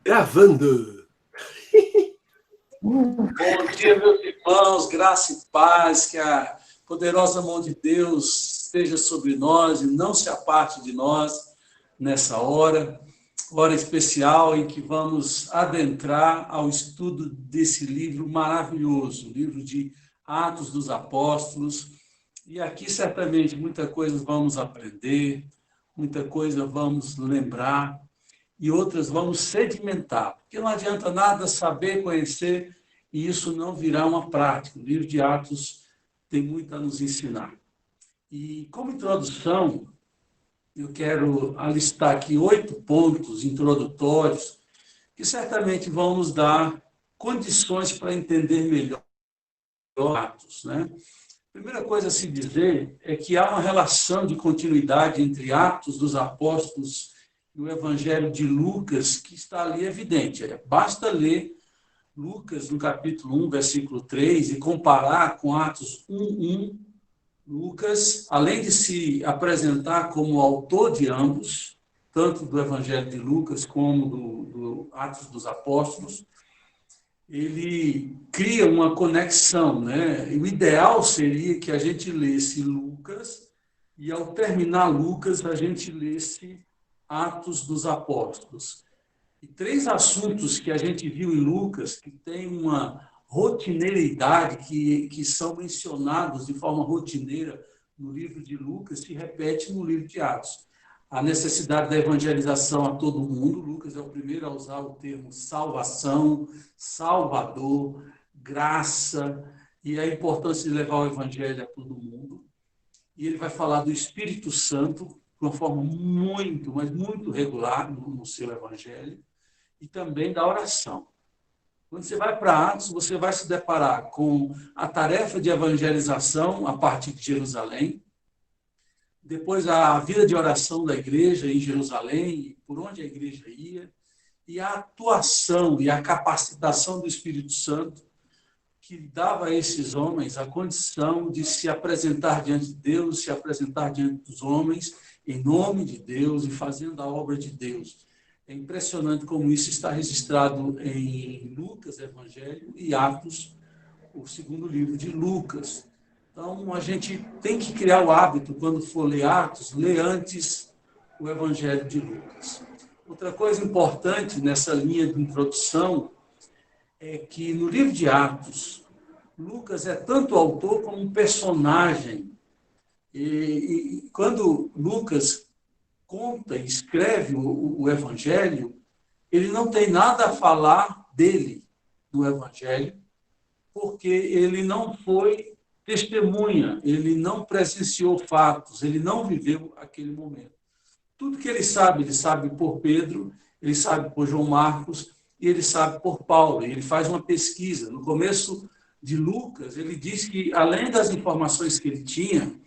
Gravando. Bom dia, meus irmãos, graça e paz, que a poderosa mão de Deus esteja sobre nós e não se aparte de nós nessa hora especial em que vamos adentrar ao estudo desse livro maravilhoso, o livro de Atos dos Apóstolos. E aqui certamente muita coisa vamos aprender, muita coisa vamos lembrar e outras vamos sedimentar, porque não adianta nada saber, conhecer, e isso não virá uma prática. O livro de Atos tem muito a nos ensinar. E como introdução, eu quero alistar aqui 8 pontos introdutórios que certamente vão nos dar condições para entender melhor Atos, né? A primeira coisa a se dizer é que há uma relação de continuidade entre Atos dos Apóstolos e o Evangelho de Lucas, que está ali evidente. Basta ler Lucas, no capítulo 1, versículo 3, e comparar com Atos 1:1. Lucas, além de se apresentar como autor de ambos, tanto do Evangelho de Lucas como do Atos dos Apóstolos, ele cria uma conexão, né? E o ideal seria que a gente lesse Lucas e, ao terminar Lucas, a gente lesse Atos dos Apóstolos. E 3 assuntos que a gente viu em Lucas, que tem uma rotineidade, que são mencionados de forma rotineira no livro de Lucas, se repete no livro de Atos. A necessidade da evangelização a todo mundo. Lucas é o primeiro a usar o termo salvação, salvador, graça, e a importância de levar o evangelho a todo mundo. E ele vai falar do Espírito Santo de uma forma muito, mas muito regular no seu evangelho, e também da oração. Quando você vai para Atos, você vai se deparar com a tarefa de evangelização a partir de Jerusalém, depois a vida de oração da igreja em Jerusalém, por onde a igreja ia, e a atuação e a capacitação do Espírito Santo, que dava a esses homens a condição de se apresentar diante de Deus, se apresentar diante dos homens, em nome de Deus e fazendo a obra de Deus. É impressionante como isso está registrado em Lucas, Evangelho, e Atos, o segundo livro de Lucas. Então, a gente tem que criar o hábito, quando for ler Atos, ler antes o Evangelho de Lucas. Outra coisa importante nessa linha de introdução é que no livro de Atos, Lucas é tanto autor como um personagem. E quando Lucas conta e escreve o Evangelho, ele não tem nada a falar dele, do Evangelho, porque ele não foi testemunha, ele não presenciou fatos, ele não viveu aquele momento. Tudo que ele sabe por Pedro, ele sabe por João Marcos e ele sabe por Paulo. Ele faz uma pesquisa. No começo de Lucas, ele diz que, além das informações que ele tinha,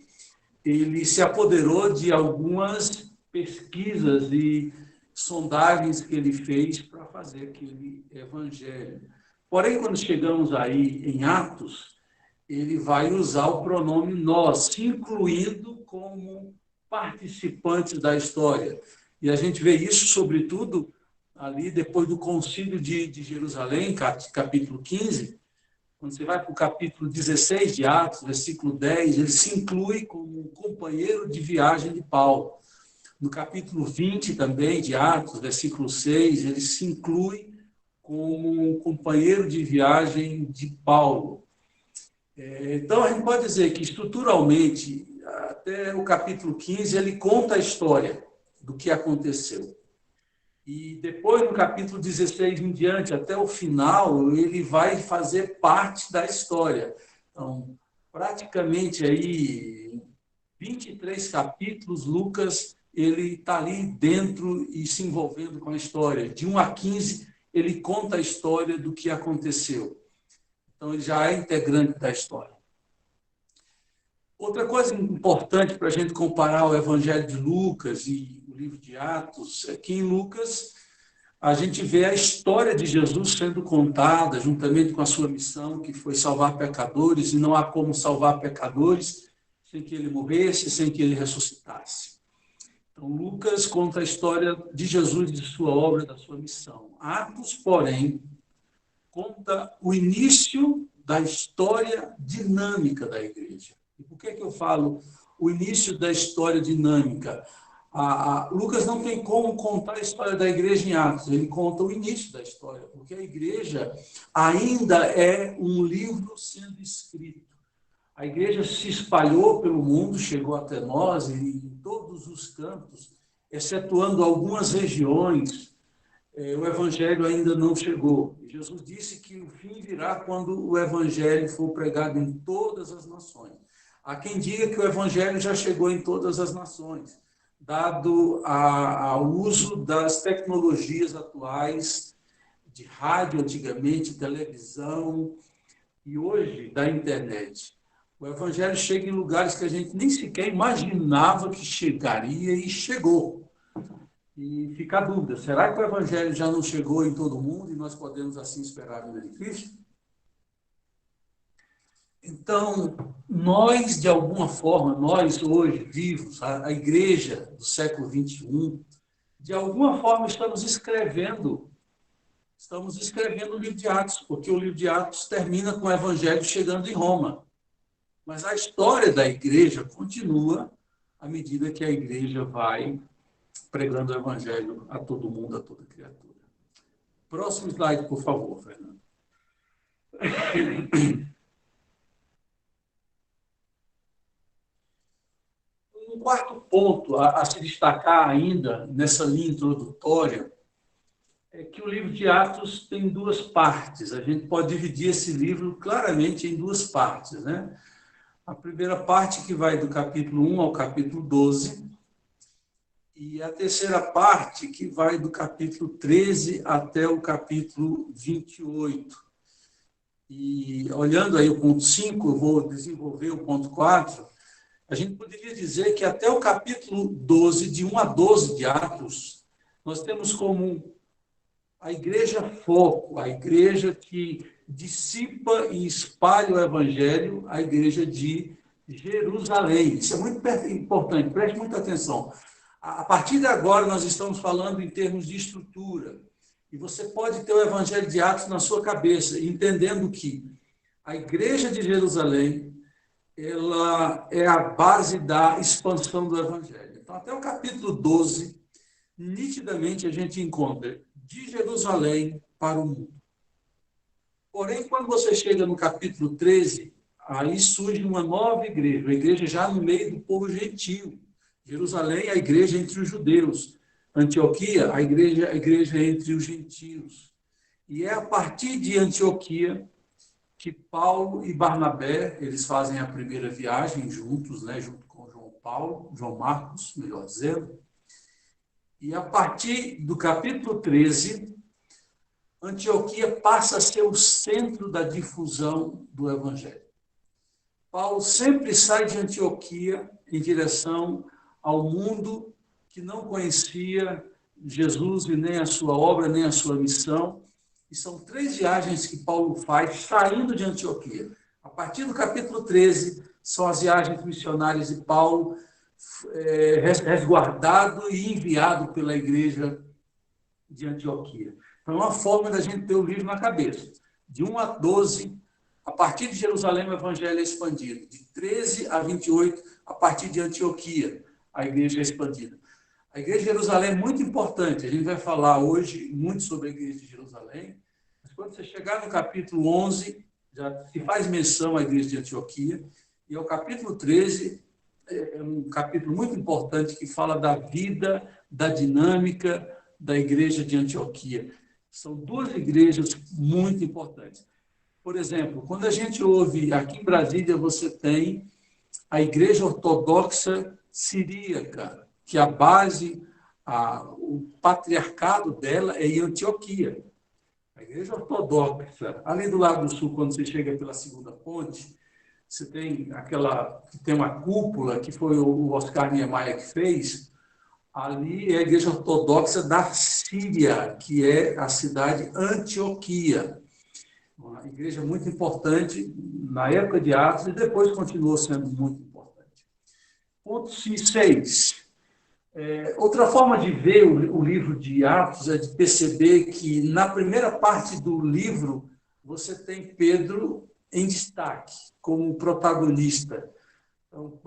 ele se apoderou de algumas pesquisas e sondagens que ele fez para fazer aquele evangelho. Porém, quando chegamos aí em Atos, ele vai usar o pronome nós, se incluindo como participantes da história. E a gente vê isso, sobretudo, ali depois do Concílio de Jerusalém, capítulo 15, quando você vai para o capítulo 16 de Atos, versículo 10, ele se inclui como um companheiro de viagem de Paulo. No capítulo 20 também de Atos, versículo 6, ele se inclui como um companheiro de viagem de Paulo. Então, a gente pode dizer que, estruturalmente, até o capítulo 15, ele conta a história do que aconteceu. E depois, no capítulo 16 em diante, até o final, ele vai fazer parte da história. Então, praticamente aí, 23 capítulos, Lucas, ele está ali dentro e se envolvendo com a história. De 1 a 15, ele conta a história do que aconteceu. Então, ele já é integrante da história. Outra coisa importante para a gente comparar o Evangelho de Lucas e o livro de Atos é que em Lucas a gente vê a história de Jesus sendo contada juntamente com a sua missão, que foi salvar pecadores, e não há como salvar pecadores sem que ele morresse, sem que ele ressuscitasse. Então, Lucas conta a história de Jesus, de sua obra, da sua missão. Atos, porém, conta o início da história dinâmica da igreja. E por que eu falo o início da história dinâmica? Lucas não tem como contar a história da igreja em Atos, ele conta o início da história, porque a igreja ainda é um livro sendo escrito. A igreja se espalhou pelo mundo, chegou até nós, e em todos os cantos, excetuando algumas regiões, o evangelho ainda não chegou. Jesus disse que o fim virá quando o evangelho for pregado em todas as nações. Há quem diga que o evangelho já chegou em todas as nações, dado ao uso das tecnologias atuais, de rádio antigamente, televisão, e hoje da internet. O evangelho chega em lugares que a gente nem sequer imaginava que chegaria e chegou. E fica a dúvida, será que o evangelho já não chegou em todo mundo e nós podemos assim esperar a vinda de Cristo? Então, nós, de alguma forma, nós hoje vivos, a igreja do século XXI, de alguma forma estamos escrevendo o livro de Atos, porque o livro de Atos termina com o evangelho chegando em Roma. Mas a história da igreja continua à medida que a igreja vai pregando o evangelho a todo mundo, a toda criatura. Próximo slide, por favor, Fernando. Um quarto ponto a se destacar ainda nessa linha introdutória é que o livro de Atos tem duas partes. A gente pode dividir esse livro claramente em duas partes, né? A primeira parte que vai do capítulo 1 ao capítulo 12, e a terceira parte que vai do capítulo 13 até o capítulo 28. E olhando aí o ponto 5, eu vou desenvolver o ponto 4, a gente poderia dizer que até o capítulo 12, de 1 a 12 de Atos, nós temos como a igreja foco, a igreja que dissipa e espalha o evangelho, a igreja de Jerusalém. Isso é muito importante, preste muita atenção. A partir de agora, nós estamos falando em termos de estrutura. E você pode ter o evangelho de Atos na sua cabeça, entendendo que a igreja de Jerusalém, ela é a base da expansão do evangelho. Então, até o capítulo 12, nitidamente a gente encontra de Jerusalém para o mundo. Porém, quando você chega no capítulo 13, aí surge uma nova igreja, uma igreja já no meio do povo gentio. Jerusalém, a igreja entre os judeus. Antioquia, a igreja entre os gentios. E é a partir de Antioquia que Paulo e Barnabé, eles fazem a primeira viagem juntos, né, junto com João Marcos, melhor dizendo. E a partir do capítulo 13, Antioquia passa a ser o centro da difusão do evangelho. Paulo sempre sai de Antioquia em direção ao mundo que não conhecia Jesus e nem a sua obra, nem a sua missão. E são 3 viagens que Paulo faz saindo de Antioquia. A partir do capítulo 13, são as viagens missionárias de Paulo, resguardado e enviado pela igreja de Antioquia. Então, é uma forma da gente ter o livro na cabeça. De 1 a 12, a partir de Jerusalém, o evangelho é expandido. De 13 a 28, a partir de Antioquia, a igreja é expandida. A igreja de Jerusalém é muito importante. A gente vai falar hoje muito sobre a igreja de Jerusalém. Mas quando você chegar no capítulo 11, já se faz menção à igreja de Antioquia. E ao capítulo 13, é um capítulo muito importante que fala da vida, da dinâmica da igreja de Antioquia. São 2 igrejas muito importantes. Por exemplo, quando a gente ouve, aqui em Brasília, você tem a igreja ortodoxa siríaca, que a base, o patriarcado dela é em Antioquia. A igreja ortodoxa, ali do lado do sul, quando você chega pela segunda ponte, você tem tem uma cúpula, que foi o Oscar Niemeyer que fez. Ali é a igreja ortodoxa da Síria, que é a cidade Antioquia. Uma igreja muito importante na época de Atos e depois continuou sendo muito importante. Ponto 6. Outra forma de ver o livro de Atos é de perceber que, na primeira parte do livro, você tem Pedro em destaque, como protagonista. Então,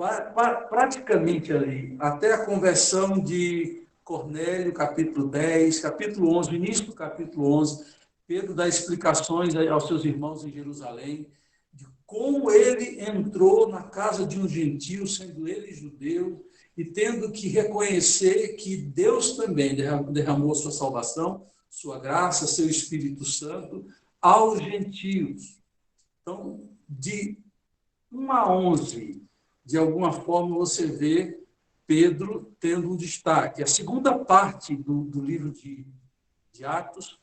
praticamente ali, até a conversão de Cornélio, capítulo 10, capítulo 11, o início do capítulo 11, Pedro dá explicações aos seus irmãos em Jerusalém de como ele entrou na casa de um gentio, sendo ele judeu, e tendo que reconhecer que Deus também derramou sua salvação, sua graça, seu Espírito Santo aos gentios. Então, de 1 a 11, de alguma forma você vê Pedro tendo um destaque. A segunda parte do livro de Atos,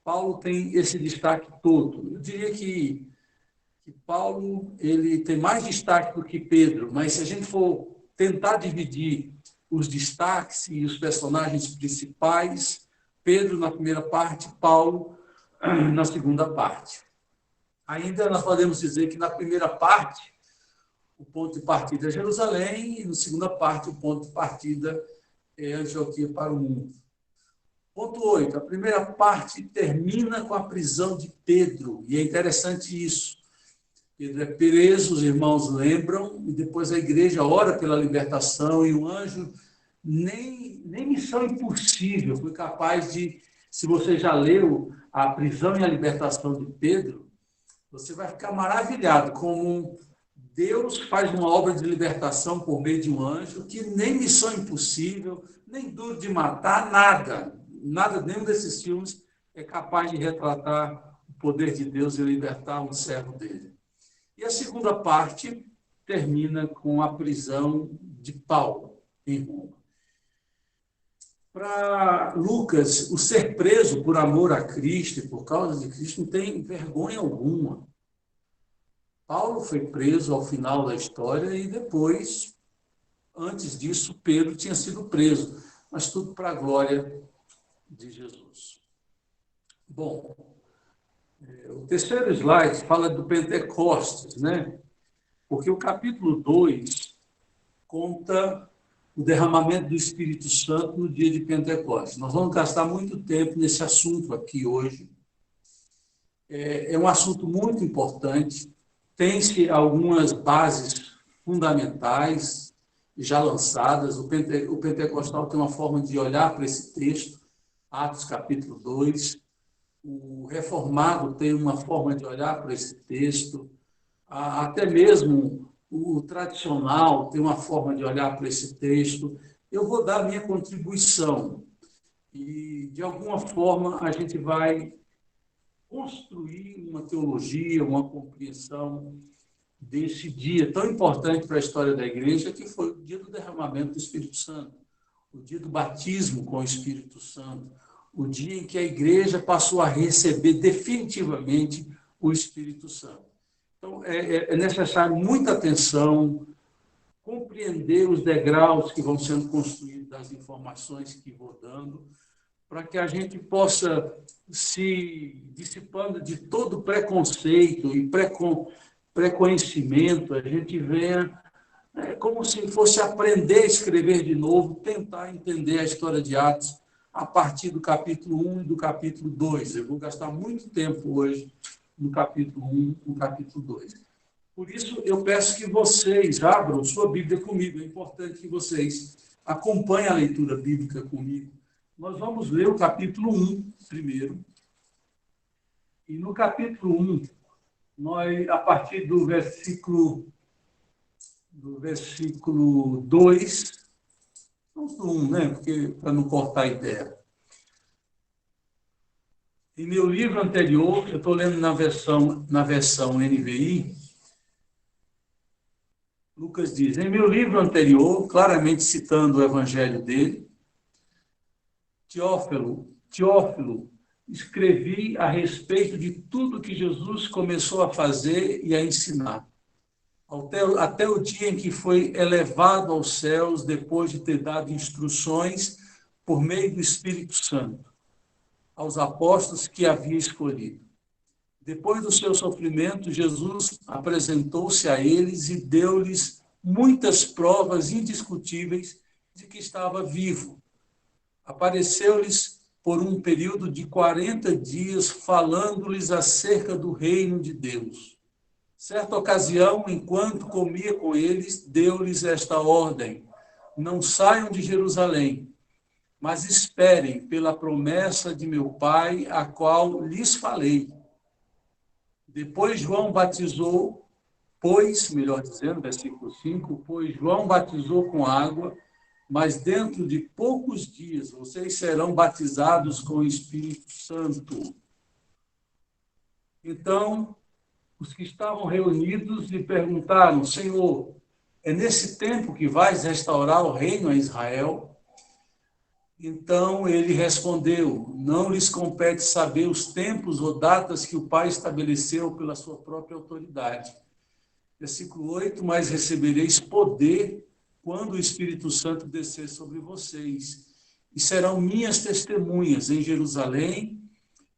Paulo tem esse destaque todo. Eu diria que Paulo ele tem mais destaque do que Pedro, mas se a gente for tentar dividir os destaques e os personagens principais, Pedro na primeira parte, Paulo na segunda parte. Ainda nós podemos dizer que na primeira parte, o ponto de partida é Jerusalém, e na segunda parte, o ponto de partida é Antioquia para o mundo. Ponto 8. A primeira parte termina com a prisão de Pedro, e é interessante isso. Pedro é preso, os irmãos lembram, e depois a igreja ora pela libertação, e o anjo, nem missão impossível, foi capaz de, se você já leu a prisão e a libertação de Pedro, você vai ficar maravilhado como Deus faz uma obra de libertação por meio de um anjo, que nem missão impossível, nem duro de matar, nada, nenhum desses filmes é capaz de retratar o poder de Deus e libertar um servo dele. E a segunda parte termina com a prisão de Paulo em Roma. Para Lucas, o ser preso por amor a Cristo e por causa de Cristo não tem vergonha alguma. Paulo foi preso ao final da história e depois, antes disso, Pedro tinha sido preso, mas tudo para a glória de Jesus. Bom, o terceiro slide fala do Pentecostes, né? Porque o capítulo 2 conta o derramamento do Espírito Santo no dia de Pentecostes. Nós vamos gastar muito tempo nesse assunto aqui hoje. É um assunto muito importante. Tem-se algumas bases fundamentais já lançadas. O pentecostal tem uma forma de olhar para esse texto, Atos capítulo 2. O reformado tem uma forma de olhar para esse texto. Até mesmo o tradicional tem uma forma de olhar para esse texto. Eu vou dar a minha contribuição e, de alguma forma, a gente vai construir uma teologia, uma compreensão desse dia tão importante para a história da igreja, que foi o dia do derramamento do Espírito Santo, o dia do batismo com o Espírito Santo, o dia em que a igreja passou a receber definitivamente o Espírito Santo. Então, é necessário muita atenção, compreender os degraus que vão sendo construídos das informações que vou dando, para que a gente possa se dissipando de todo preconceito e preconhecimento, a gente venha, como se fosse aprender a escrever de novo, tentar entender a história de Atos a partir do capítulo 1 e do capítulo 2. Eu vou gastar muito tempo hoje no capítulo 1 e no capítulo 2. Por isso, eu peço que vocês abram sua Bíblia comigo. É importante que vocês acompanhem a leitura bíblica comigo. Nós vamos ler o capítulo 1 primeiro. E no capítulo 1, nós, a partir do versículo 2, vamos do 1, né? Porque, para não cortar a ideia. Em meu livro anterior, eu estou lendo na versão NVI, Lucas diz, em meu livro anterior, claramente citando o evangelho dele, Teófilo, escrevi a respeito de tudo que Jesus começou a fazer e a ensinar, até o dia em que foi elevado aos céus, depois de ter dado instruções por meio do Espírito Santo aos apóstolos que havia escolhido. Depois do seu sofrimento, Jesus apresentou-se a eles e deu-lhes muitas provas indiscutíveis de que estava vivo. Apareceu-lhes por um período de 40 dias, falando-lhes acerca do reino de Deus. Certa ocasião, enquanto comia com eles, deu-lhes esta ordem: não saiam de Jerusalém, mas esperem pela promessa de meu Pai, a qual lhes falei. Depois João batizou, melhor dizendo, versículo 5, pois João batizou com água, mas dentro de poucos dias vocês serão batizados com o Espírito Santo. Então, os que estavam reunidos lhe perguntaram: Senhor, é nesse tempo que vais restaurar o reino a Israel? Então ele respondeu: não lhes compete saber os tempos ou datas que o Pai estabeleceu pela sua própria autoridade. Versículo 8, mas recebereis poder quando o Espírito Santo descer sobre vocês, e serão minhas testemunhas em Jerusalém,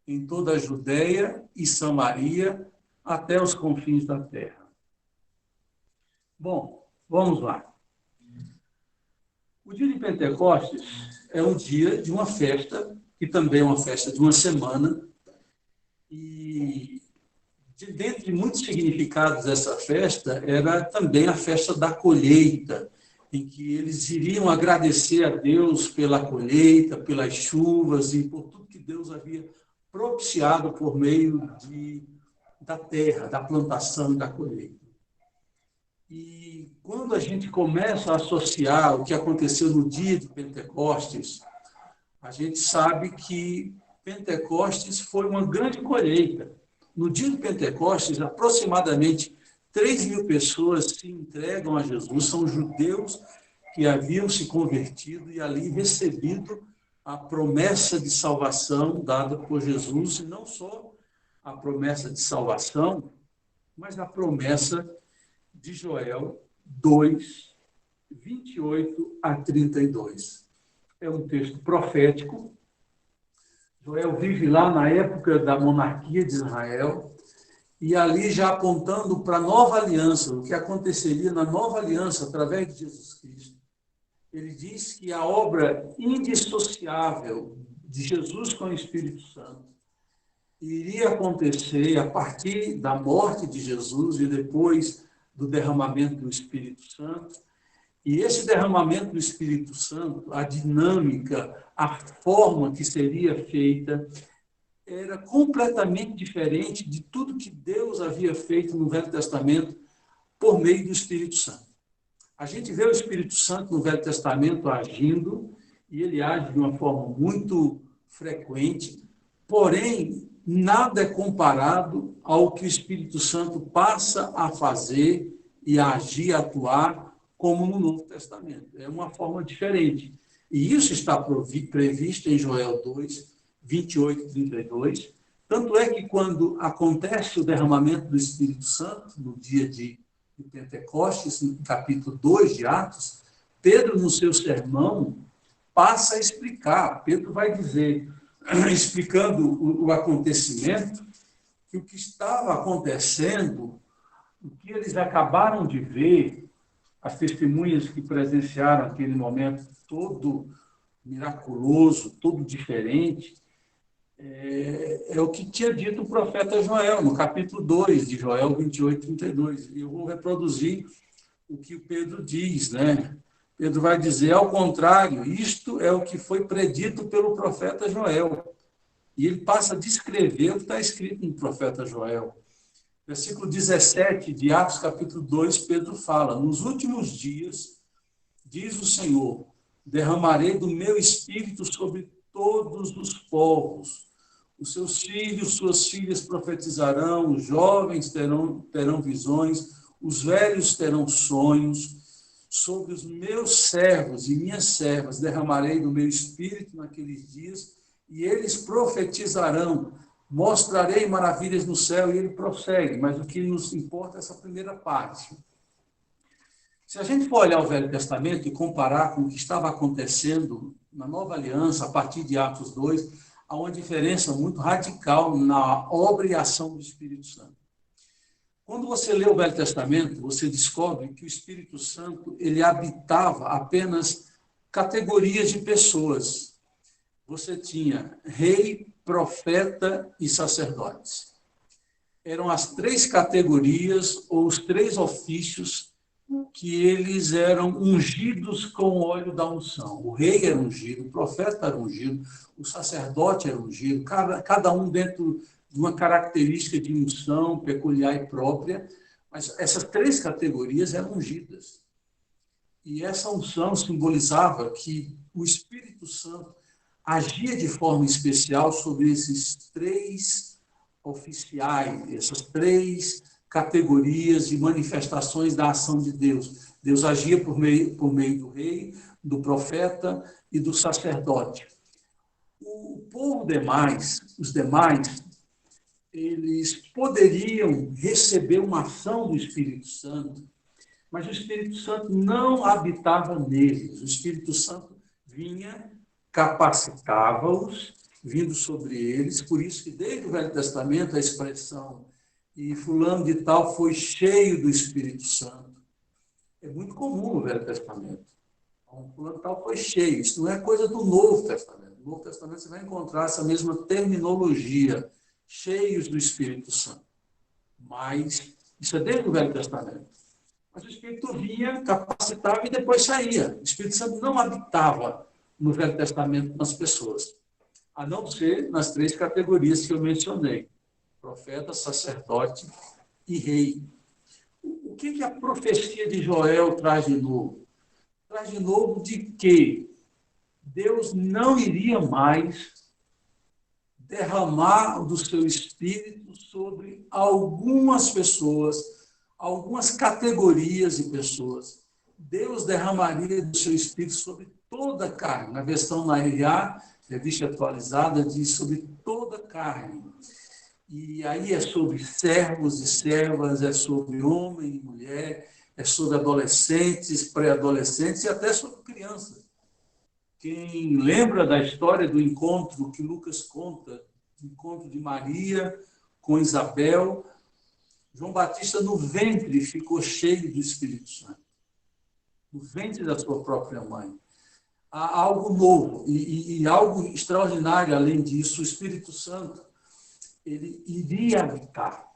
em toda a Judeia e Samaria, até os confins da terra. Bom, vamos lá. O dia de Pentecostes é um dia de uma festa, que também é uma festa de uma semana, e dentro de muitos significados dessa festa, era também a festa da colheita, em que eles iriam agradecer a Deus pela colheita, pelas chuvas e por tudo que Deus havia propiciado por meio da terra, da plantação e da colheita. E quando a gente começa a associar o que aconteceu no dia de Pentecostes, a gente sabe que Pentecostes foi uma grande colheita. No dia de Pentecostes, aproximadamente 3.000 pessoas se entregam a Jesus, são judeus que haviam se convertido e ali recebido a promessa de salvação dada por Jesus, e não só a promessa de salvação, mas a promessa de Joel 2, 28 a 32. É um texto profético. Joel vive lá na época da monarquia de Israel, e ali já apontando para a nova aliança, o que aconteceria na nova aliança através de Jesus Cristo. Ele diz que a obra indissociável de Jesus com o Espírito Santo iria acontecer a partir da morte de Jesus e depois do derramamento do Espírito Santo. E esse derramamento do Espírito Santo, a dinâmica, a forma que seria feita, era completamente diferente de tudo que Deus havia feito no Velho Testamento por meio do Espírito Santo. A gente vê o Espírito Santo no Velho Testamento agindo, e ele age de uma forma muito frequente, porém, nada é comparado ao que o Espírito Santo passa a fazer e a agir, a atuar, como no Novo Testamento. É uma forma diferente. E isso está previsto em Joel 2, 28 e 32. Tanto é que quando acontece o derramamento do Espírito Santo, no dia de Pentecostes, no capítulo 2 de Atos, Pedro, no seu sermão, passa a explicar. Pedro vai dizer, explicando o acontecimento, que o que estava acontecendo, o que eles acabaram de ver, as testemunhas que presenciaram aquele momento todo miraculoso, todo diferente, é o que tinha dito o profeta Joel, no capítulo 2 de Joel 28, 32. E eu vou reproduzir o que o Pedro diz, né? Pedro vai dizer, ao contrário, isto é o que foi predito pelo profeta Joel. E ele passa a descrever o que está escrito no profeta Joel. Versículo 17 de Atos, capítulo 2, Pedro fala, nos últimos dias, diz o Senhor, derramarei do meu espírito sobre todos os povos. Os seus filhos, suas filhas profetizarão, os jovens terão visões, os velhos terão sonhos. Sobre os meus servos e minhas servas derramarei do meu espírito naqueles dias, e eles profetizarão. Mostrarei maravilhas no céu, e ele prossegue, mas o que nos importa é essa primeira parte. Se a gente for olhar o Velho Testamento e comparar com o que estava acontecendo na Nova Aliança, a partir de Atos 2, há uma diferença muito radical na obra e ação do Espírito Santo. Quando você lê o Velho Testamento, você descobre que o Espírito Santo ele habitava apenas categorias de pessoas. Você tinha rei, profeta e sacerdotes. Eram as 3 categorias ou os 3 ofícios que eles eram ungidos com o óleo da unção. O rei era ungido, o profeta era ungido, o sacerdote era ungido, cada um dentro de uma característica de unção peculiar e própria, mas essas 3 categorias eram ungidas. E essa unção simbolizava que o Espírito Santo agia de forma especial sobre esses 3 oficiais, essas 3 categorias de manifestações da ação de Deus. Deus agia por meio do rei, do profeta e do sacerdote. O povo demais, os demais, eles poderiam receber uma ação do Espírito Santo, mas o Espírito Santo não habitava neles. O Espírito Santo vinha, capacitava-os, vindo sobre eles. Por isso que desde o Velho Testamento a expressão "e fulano de tal foi cheio do Espírito Santo" é muito comum no Velho Testamento. Fulano de tal foi cheio. Isso não é coisa do Novo Testamento. No Novo Testamento você vai encontrar essa mesma terminologia, cheios do Espírito Santo. Mas isso é desde o Velho Testamento. Mas o Espírito vinha, capacitava e depois saía. O Espírito Santo não habitava no Velho Testamento nas pessoas, a não ser nas 3 categorias que eu mencionei: profeta, sacerdote e rei. O que a profecia de Joel traz de novo? Traz de novo de que Deus não iria mais derramar do seu Espírito sobre algumas pessoas, algumas categorias de pessoas. Deus derramaria do seu Espírito sobre toda a carne. Na versão NAA, revista atualizada, diz sobre toda a carne. E aí é sobre servos e servas, é sobre homem e mulher, é sobre adolescentes, pré-adolescentes e até sobre crianças. Quem lembra da história do encontro que Lucas conta, o encontro de Maria com Isabel, João Batista no ventre ficou cheio do Espírito Santo. No ventre da sua própria mãe. Há algo novo e algo extraordinário além disso. O Espírito Santo, ele iria habitar.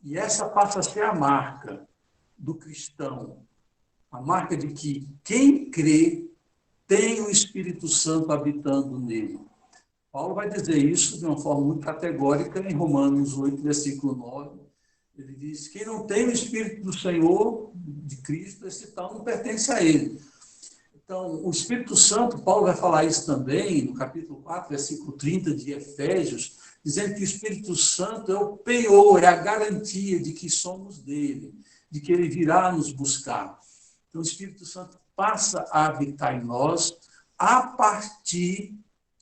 E essa passa a ser a marca do cristão. A marca de que quem crê tem o Espírito Santo habitando nele. Paulo vai dizer isso de uma forma muito categórica em Romanos 8, versículo 9. Ele diz: quem não tem o Espírito do Senhor, de Cristo, esse tal não pertence a ele. Então, o Espírito Santo, Paulo vai falar isso também no capítulo 4, versículo 30 de Efésios, dizendo que o Espírito Santo é o penhor, é a garantia de que somos dele, de que ele virá nos buscar. Então, o Espírito Santo passa a habitar em nós a partir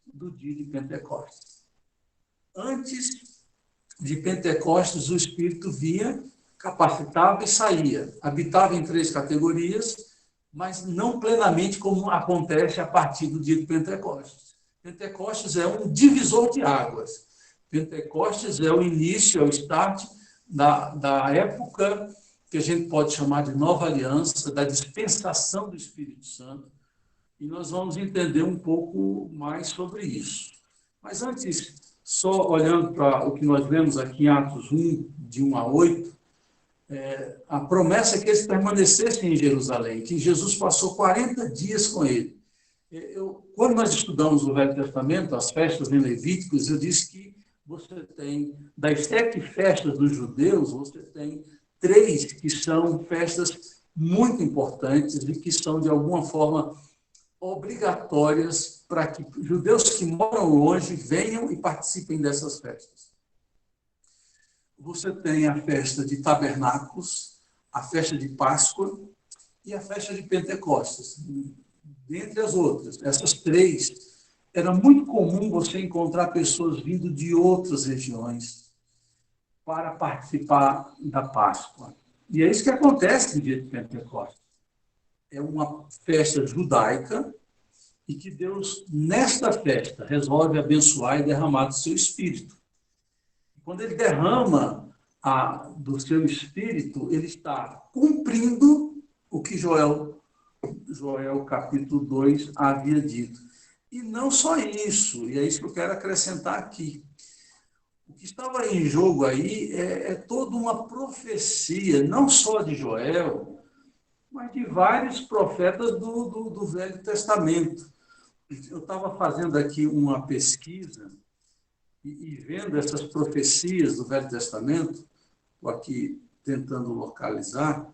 do dia de Pentecostes. Antes de Pentecostes, o Espírito vinha, capacitava e saía. Habitava em 3 categorias, mas não plenamente como acontece a partir do dia de Pentecostes. Pentecostes é um divisor de águas. Pentecostes é o início, é o start da época que a gente pode chamar de nova aliança, da dispensação do Espírito Santo, e nós vamos entender um pouco mais sobre isso. Mas antes, só olhando para o que nós vemos aqui em Atos 1, de 1 a 8, a promessa é que eles permanecessem em Jerusalém, que Jesus passou 40 dias com ele. Quando nós estudamos o Velho Testamento, as festas em Levíticos, eu disse que você tem, das 7 festas dos judeus, você tem 3 que são festas muito importantes e que são, de alguma forma, obrigatórias para que judeus que moram longe venham e participem dessas festas. Você tem a festa de Tabernáculos, a festa de Páscoa e a festa de Pentecostes, dentre as outras. Essas 3, era muito comum você encontrar pessoas vindo de outras regiões para participar da Páscoa. E é isso que acontece no dia de Pentecostes. É uma festa judaica e que Deus, nesta festa, resolve abençoar e derramar do seu Espírito. Quando ele derrama do seu Espírito, ele está cumprindo o que Joel Joel capítulo 2 havia dito. E não só isso, e é isso que eu quero acrescentar aqui. O que estava em jogo aí é toda uma profecia, não só de Joel, mas de vários profetas do Velho Testamento. Eu estava fazendo aqui uma pesquisa e vendo essas profecias do Velho Testamento, estou aqui tentando localizar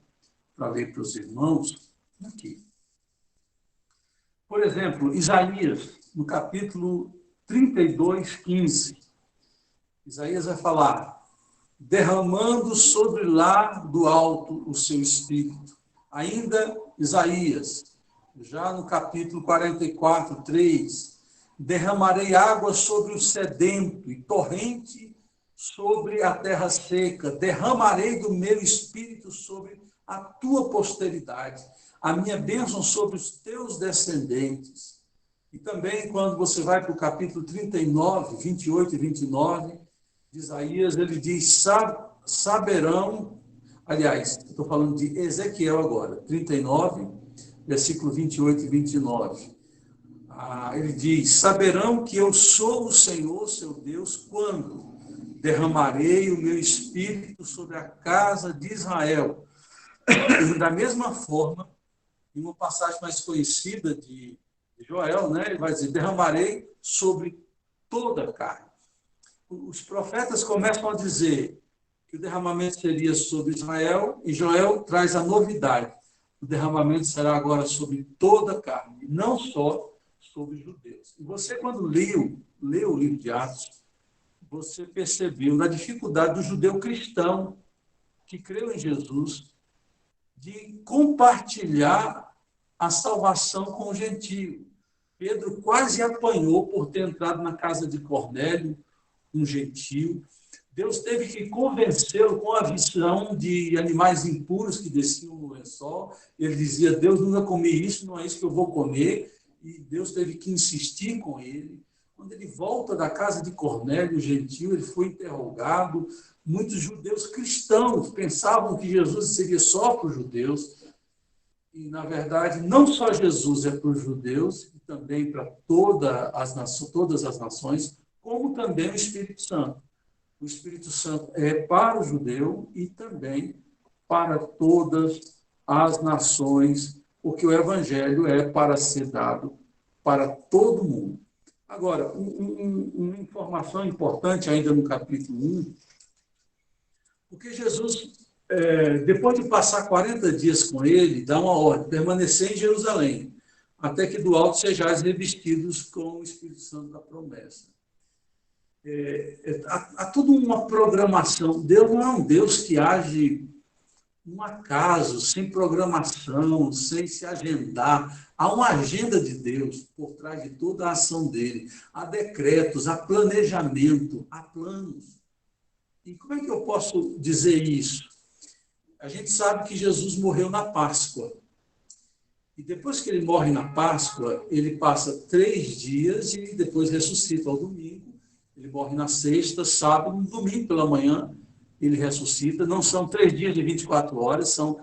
para ler para os irmãos, aqui. Por exemplo, Isaías, no capítulo 32, 15. Isaías vai falar, derramando sobre lá do alto o seu espírito. Ainda Isaías, já no capítulo 44, 3, derramarei água sobre o sedento e torrente sobre a terra seca. Derramarei do meu espírito sobre a tua posteridade, a minha bênção sobre os teus descendentes. E também, quando você vai para o capítulo 39, 28 e 29, de Isaías, ele diz, saberão, aliás, estou falando de Ezequiel agora, 39, versículo 28 e 29. Ele diz, saberão que eu sou o Senhor, seu Deus, quando derramarei o meu espírito sobre a casa de Israel. Da mesma forma, em uma passagem mais conhecida de Joel, né, ele vai dizer, derramarei sobre toda a carne. Os profetas começam a dizer que o derramamento seria sobre Israel, e Joel traz a novidade. O derramamento será agora sobre toda a carne, não só sobre os judeus. E você, quando leu o livro de Atos, você percebeu a dificuldade do judeu cristão que creu em Jesus de compartilhar a salvação com o gentio. Pedro quase apanhou por ter entrado na casa de Cornélio, um gentio. Deus teve que convencê-lo com a visão de animais impuros que desciam no lençol. Ele dizia, Deus, nunca comi isso, não é isso que eu vou comer. E Deus teve que insistir com ele. Quando ele volta da casa de Cornélio, o gentio, ele foi interrogado. Muitos judeus cristãos pensavam que Jesus seria só para os judeus. E, na verdade, não só Jesus é para os judeus, e também para todas as nações, como também o Espírito Santo. O Espírito Santo é para o judeu e também para todas as nações, porque o Evangelho é para ser dado para todo mundo. Agora, uma informação importante ainda no capítulo 1, porque Jesus, depois de passar 40 dias com ele, dá uma ordem, permanecer em Jerusalém, até que do alto sejais revestidos com o Espírito Santo da promessa. Há toda uma programação. Deus não é um Deus que age um acaso, sem programação, sem se agendar. Há uma agenda de Deus por trás de toda a ação dele. Há decretos, há planejamento, há planos. E como é que eu posso dizer isso? A gente sabe que Jesus morreu na Páscoa. E depois que ele morre na Páscoa, ele passa 3 dias e depois ressuscita ao domingo. Ele morre na sexta, sábado, no domingo pela manhã, ele ressuscita. Não são 3 dias de 24 horas, são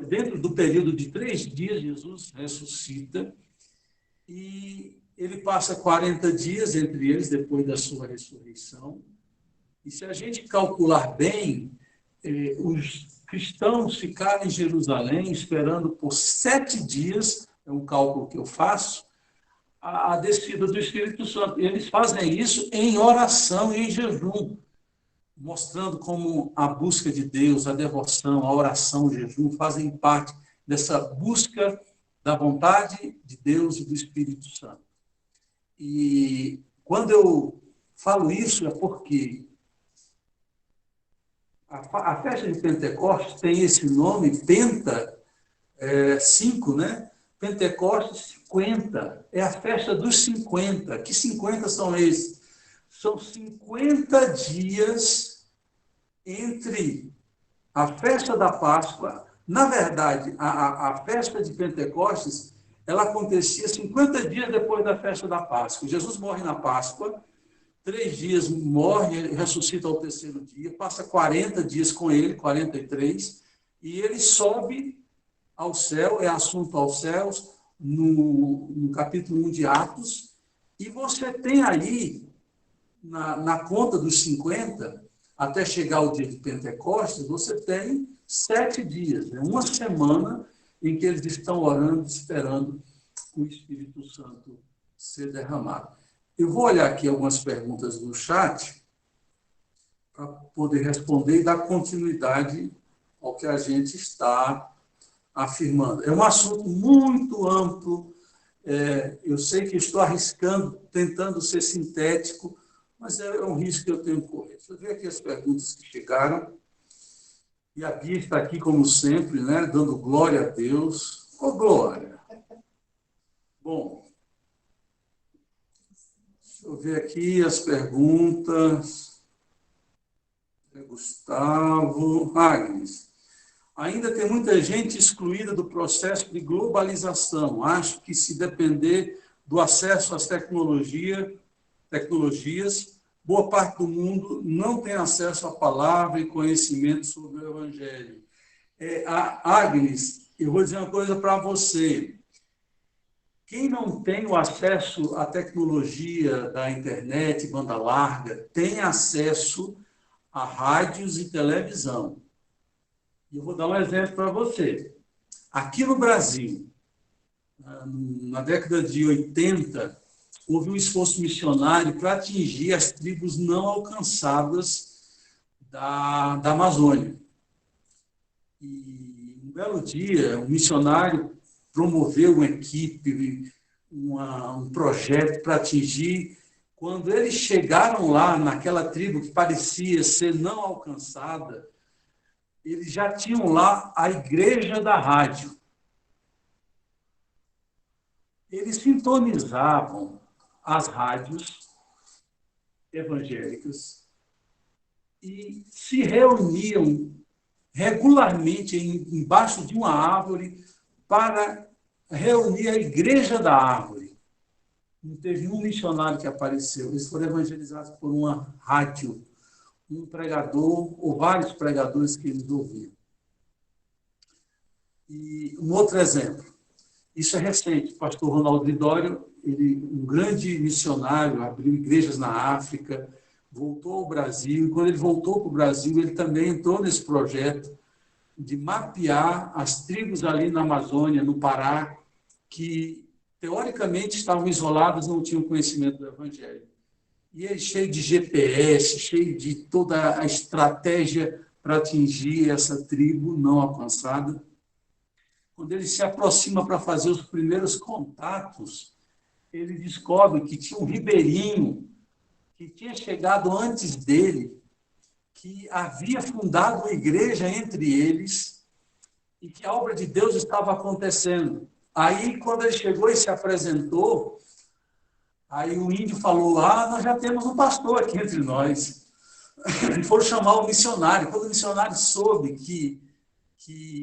dentro do período de 3 dias, Jesus ressuscita. E ele passa 40 dias entre eles, depois da sua ressurreição. E se a gente calcular bem, os cristãos ficaram em Jerusalém esperando por 7 dias, é um cálculo que eu faço, a descida do Espírito Santo. Eles fazem isso em oração e em jejum, mostrando como a busca de Deus, a devoção, a oração, o jejum fazem parte dessa busca da vontade de Deus e do Espírito Santo. E quando eu falo isso é porque a festa de Pentecostes tem esse nome, 5, né? Pentecostes 50, é a festa dos 50. Que 50 são esses? São 50 dias entre a festa da Páscoa. Na verdade, a festa de Pentecostes, ela acontecia 50 dias depois da festa da Páscoa. Jesus morre na Páscoa, 3 dias morre, ressuscita ao 3º dia, passa 40 dias com ele, 43, e ele sobe ao céu, é assunto aos céus, no capítulo 1 de Atos, e você tem aí, na conta dos 50, até chegar o dia de Pentecostes, você tem 7 dias, né? Uma semana em que eles estão orando, esperando o Espírito Santo ser derramado. Eu vou olhar aqui algumas perguntas no chat para poder responder e dar continuidade ao que a gente está afirmando. É um assunto muito amplo. Eu sei que estou arriscando, tentando ser sintético, mas é um risco que eu tenho que correr. Deixa eu ver aqui as perguntas que chegaram. E a Bia está aqui, como sempre, né, dando glória a Deus. Ô, glória! Bom, deixa eu ver aqui as perguntas. Gustavo, Agnes. Ainda tem muita gente excluída do processo de globalização. Acho que, se depender do acesso às tecnologias, boa parte do mundo não tem acesso à palavra e conhecimento sobre o Evangelho. Agnes, eu vou dizer uma coisa para você. Quem não tem o acesso à tecnologia da internet, banda larga, tem acesso a rádios e televisão. E eu vou dar um exemplo para você. Aqui no Brasil, na década de 80, houve um esforço missionário para atingir as tribos não alcançadas da Amazônia. E um belo dia, um missionário promoveu uma equipe, um projeto para atingir. Quando eles chegaram lá, naquela tribo que parecia ser não alcançada, eles já tinham lá a igreja da rádio. Eles sintonizavam as rádios evangélicas e se reuniam regularmente embaixo de uma árvore para reunir a igreja da árvore. Não teve um missionário que apareceu. Eles foram evangelizados por uma rádio, um pregador ou vários pregadores que eles ouviam. E um outro exemplo, isso é recente, o pastor Ronaldo Lidório, um grande missionário, abriu igrejas na África, voltou ao Brasil, e quando ele voltou para o Brasil, ele também entrou nesse projeto de mapear as tribos ali na Amazônia, no Pará, que teoricamente estavam isoladas, não tinham conhecimento do Evangelho. E ele cheio de GPS, cheio de toda a estratégia para atingir essa tribo não alcançada. Quando ele se aproxima para fazer os primeiros contatos, ele descobre que tinha um ribeirinho que tinha chegado antes dele, que havia fundado uma igreja entre eles e que a obra de Deus estava acontecendo. Aí, quando ele chegou e se apresentou, aí o índio falou, nós já temos um pastor aqui entre nós. E foram chamar o missionário. Quando o missionário soube que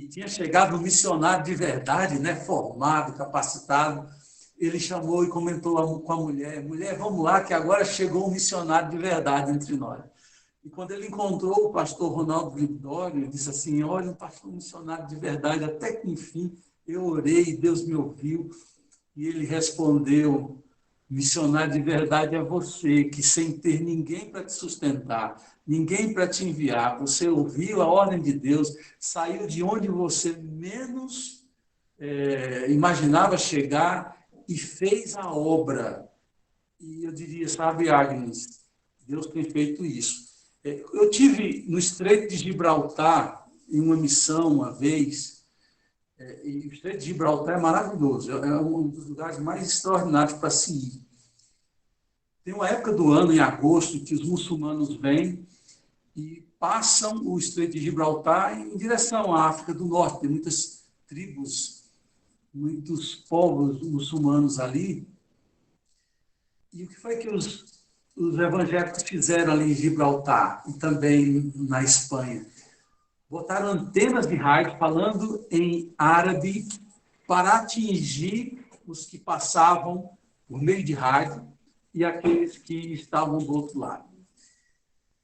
tinha chegado um missionário de verdade, né, formado, capacitado, ele chamou e comentou com a mulher, vamos lá, que agora chegou um missionário de verdade entre nós. E quando ele encontrou o pastor Ronaldo Lidório, ele disse assim, olha, um pastor missionário de verdade, até que enfim eu orei e Deus me ouviu. E ele respondeu, missionário de verdade é você, que sem ter ninguém para te sustentar, ninguém para te enviar, você ouviu a ordem de Deus, saiu de onde você menos imaginava chegar e fez a obra. E eu diria, sabe, Agnes, Deus tem feito isso. Eu tive no Estreito de Gibraltar, em uma missão uma vez, e o Estreito de Gibraltar é maravilhoso, é um dos lugares mais extraordinários para se ir. Tem uma época do ano, em agosto, que os muçulmanos vêm e passam o Estreito de Gibraltar em direção à África do Norte. Tem muitas tribos, muitos povos muçulmanos ali. E o que foi que os evangélicos fizeram ali em Gibraltar e também na Espanha? Botaram antenas de rádio falando em árabe para atingir os que passavam por meio de rádio e aqueles que estavam do outro lado.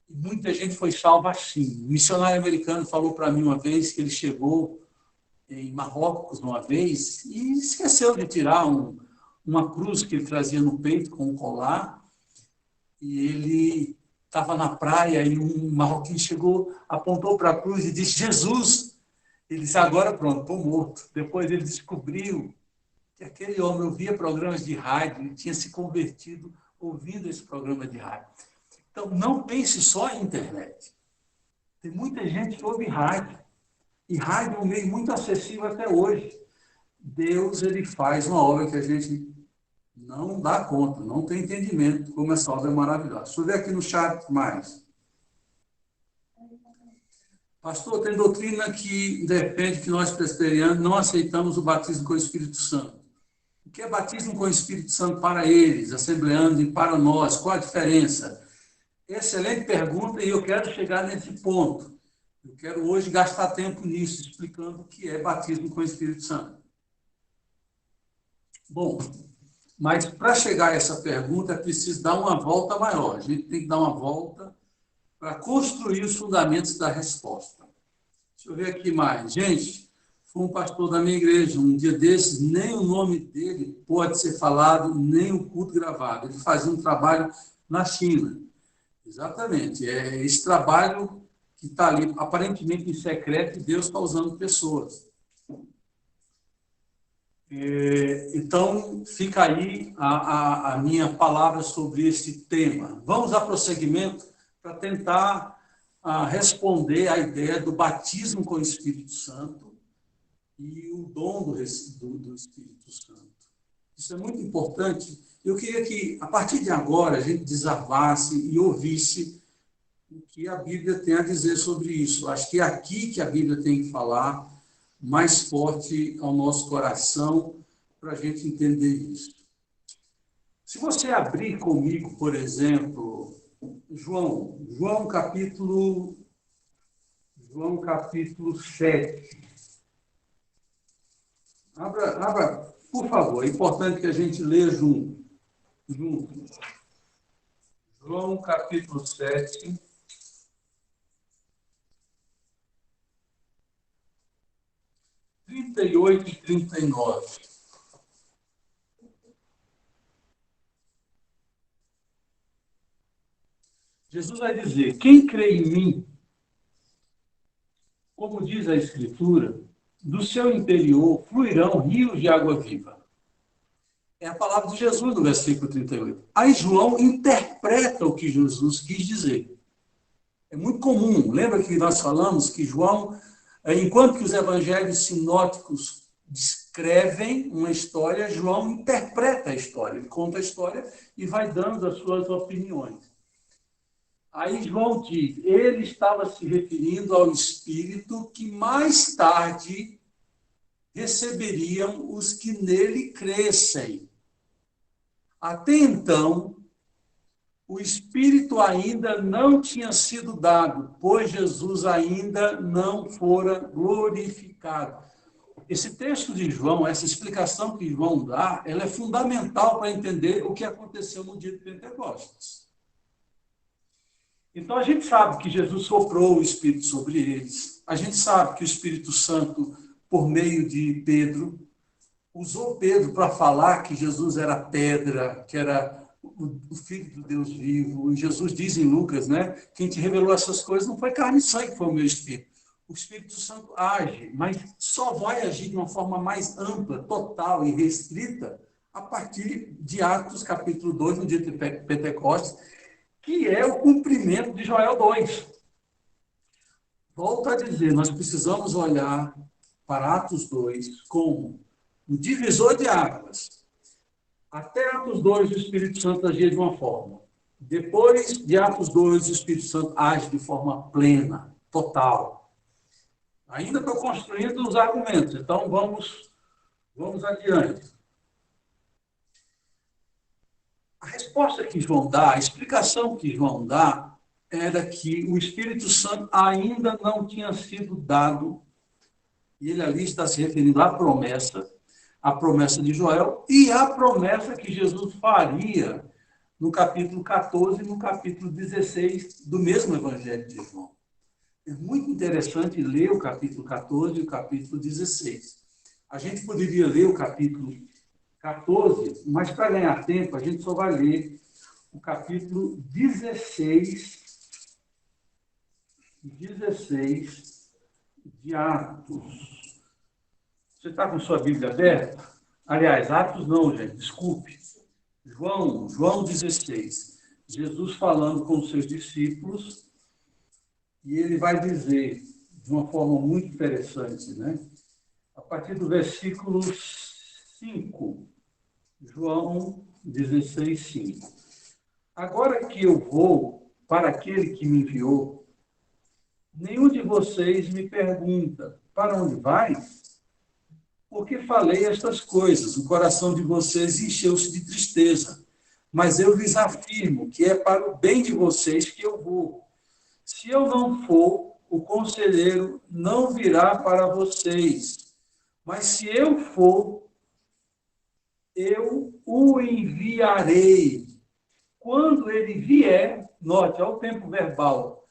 E muita gente foi salva assim. Um missionário americano falou para mim uma vez que ele chegou em Marrocos uma vez e esqueceu de tirar uma cruz que ele trazia no peito com um colar, e ele estava na praia e um marroquino chegou, apontou para a cruz e disse: Jesus! Ele disse: agora pronto, estou morto. Depois ele descobriu que aquele homem ouvia programas de rádio e tinha se convertido ouvindo esse programa de rádio. Então, não pense só em internet. Tem muita gente que ouve rádio. E rádio é um meio muito acessível até hoje. Deus, ele faz uma obra que a gente não dá conta, não tem entendimento como essa obra é maravilhosa. Deixa eu ver aqui no chat mais. Pastor, tem doutrina que defende que nós presbiterianos não aceitamos o batismo com o Espírito Santo. O que é batismo com o Espírito Santo para eles, assembleanos, e para nós? Qual a diferença? Excelente pergunta, e eu quero chegar nesse ponto. Eu quero hoje gastar tempo nisso, explicando o que é batismo com o Espírito Santo. Bom, mas para chegar a essa pergunta é preciso dar uma volta maior. A gente tem que dar uma volta para construir os fundamentos da resposta. Deixa eu ver aqui mais. Gente, foi um pastor da minha igreja, um dia desses, nem o nome dele pode ser falado, nem o culto gravado. Ele fazia um trabalho na China. Exatamente. É esse trabalho que está ali, aparentemente em secreto, e Deus está usando pessoas. Então, fica aí a minha palavra sobre esse tema. Vamos dar prosseguimento para tentar responder à ideia do batismo com o Espírito Santo e o dom do Espírito Santo. Isso é muito importante. Eu queria que, a partir de agora, a gente desarvasse e ouvisse o que a Bíblia tem a dizer sobre isso. Acho que é aqui que a Bíblia tem que falar mais forte ao nosso coração para a gente entender isso. Se você abrir comigo, por exemplo, João capítulo 7. Abra, por favor, é importante que a gente leia junto. João capítulo 7. Trinta e 39. Jesus vai dizer: quem crê em mim, como diz a Escritura, do seu interior fluirão rios de água viva. É a palavra de Jesus no versículo 38. Aí João interpreta o que Jesus quis dizer. É muito comum. Lembra que nós falamos que João, enquanto que os evangelhos sinóticos descrevem uma história, João interpreta a história. Ele conta a história e vai dando as suas opiniões. Aí João diz, ele estava se referindo ao Espírito que mais tarde receberiam os que nele crescem. Até então, o Espírito ainda não tinha sido dado, pois Jesus ainda não fora glorificado. Esse texto de João, essa explicação que João dá, ela é fundamental para entender o que aconteceu no dia de Pentecostes. Então, a gente sabe que Jesus soprou o Espírito sobre eles. A gente sabe que o Espírito Santo, por meio de Pedro, usou Pedro para falar que Jesus era pedra, que era o Filho do Deus vivo. E Jesus diz em Lucas, né? Quem te revelou essas coisas não foi carne e sangue, foi o meu Espírito. O Espírito Santo age, mas só vai agir de uma forma mais ampla, total e restrita a partir de Atos, capítulo 2, no dia de Pentecostes, que é o cumprimento de Joel 2. Volto a dizer, nós precisamos olhar para Atos 2 como um divisor de águas. Até Atos 2, o Espírito Santo agia de uma forma. Depois de Atos 2, o Espírito Santo age de forma plena, total. Ainda estou construindo os argumentos, então vamos adiante. A resposta que João dá, a explicação que João dá, era que o Espírito Santo ainda não tinha sido dado, e ele ali está se referindo à promessa, a promessa de Joel e a promessa que Jesus faria no capítulo 14 e no capítulo 16 do mesmo Evangelho de João. É muito interessante ler o capítulo 14 e o capítulo 16. A gente poderia ler o capítulo 14, mas para ganhar tempo, a gente só vai ler o capítulo 16 de Atos. Você está com sua Bíblia aberta? Aliás, Atos não, gente, desculpe. João 16. Jesus falando com os seus discípulos, e ele vai dizer, de uma forma muito interessante, né? A partir do versículo 5, João 16, 5. Agora que eu vou para aquele que me enviou, nenhum de vocês me pergunta, para onde vais? Porque falei estas coisas, o coração de vocês encheu-se de tristeza. Mas eu lhes afirmo que é para o bem de vocês que eu vou. Se eu não for, o conselheiro não virá para vocês. Mas se eu for, eu o enviarei. Quando ele vier, note, ao tempo verbal,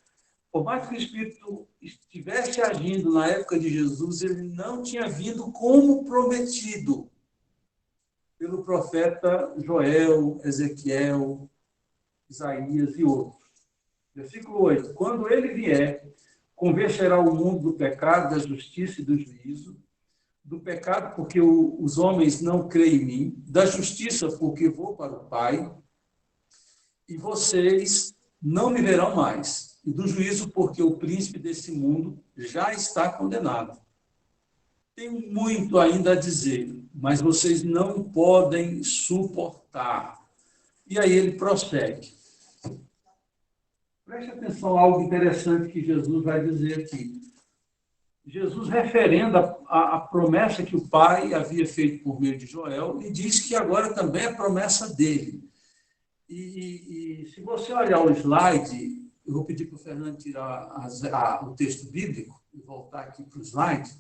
por mais que o Espírito estivesse agindo na época de Jesus, ele não tinha vindo como prometido pelo profeta Joel, Ezequiel, Isaías e outros. Versículo 8. Quando ele vier, convencerá o mundo do pecado, da justiça e do juízo. Do pecado, porque os homens não creem em mim. Da justiça, porque vou para o Pai. E vocês não me verão mais. E do juízo, porque o príncipe desse mundo já está condenado. Tenho muito ainda a dizer, mas vocês não podem suportar. E aí ele prossegue. Preste atenção a algo interessante que Jesus vai dizer aqui. Jesus referenda a promessa que o Pai havia feito por meio de Joel e diz que agora também é promessa dele. E se você olhar o slide, eu vou pedir para o Fernando tirar o texto bíblico e voltar aqui para o slide.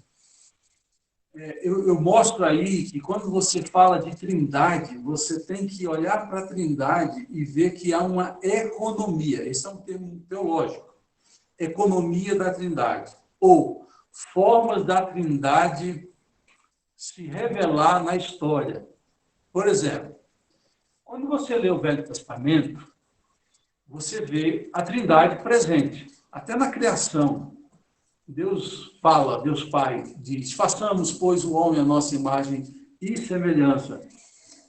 Eu mostro aí que quando você fala de trindade, você tem que olhar para a trindade e ver que há uma economia. Esse é um termo teológico. Economia da trindade. Ou formas da trindade se revelar na história. Por exemplo, quando você lê o Velho Testamento, você vê a trindade presente. Até na criação, Deus fala, Deus Pai diz, façamos, pois, o homem à nossa imagem e semelhança.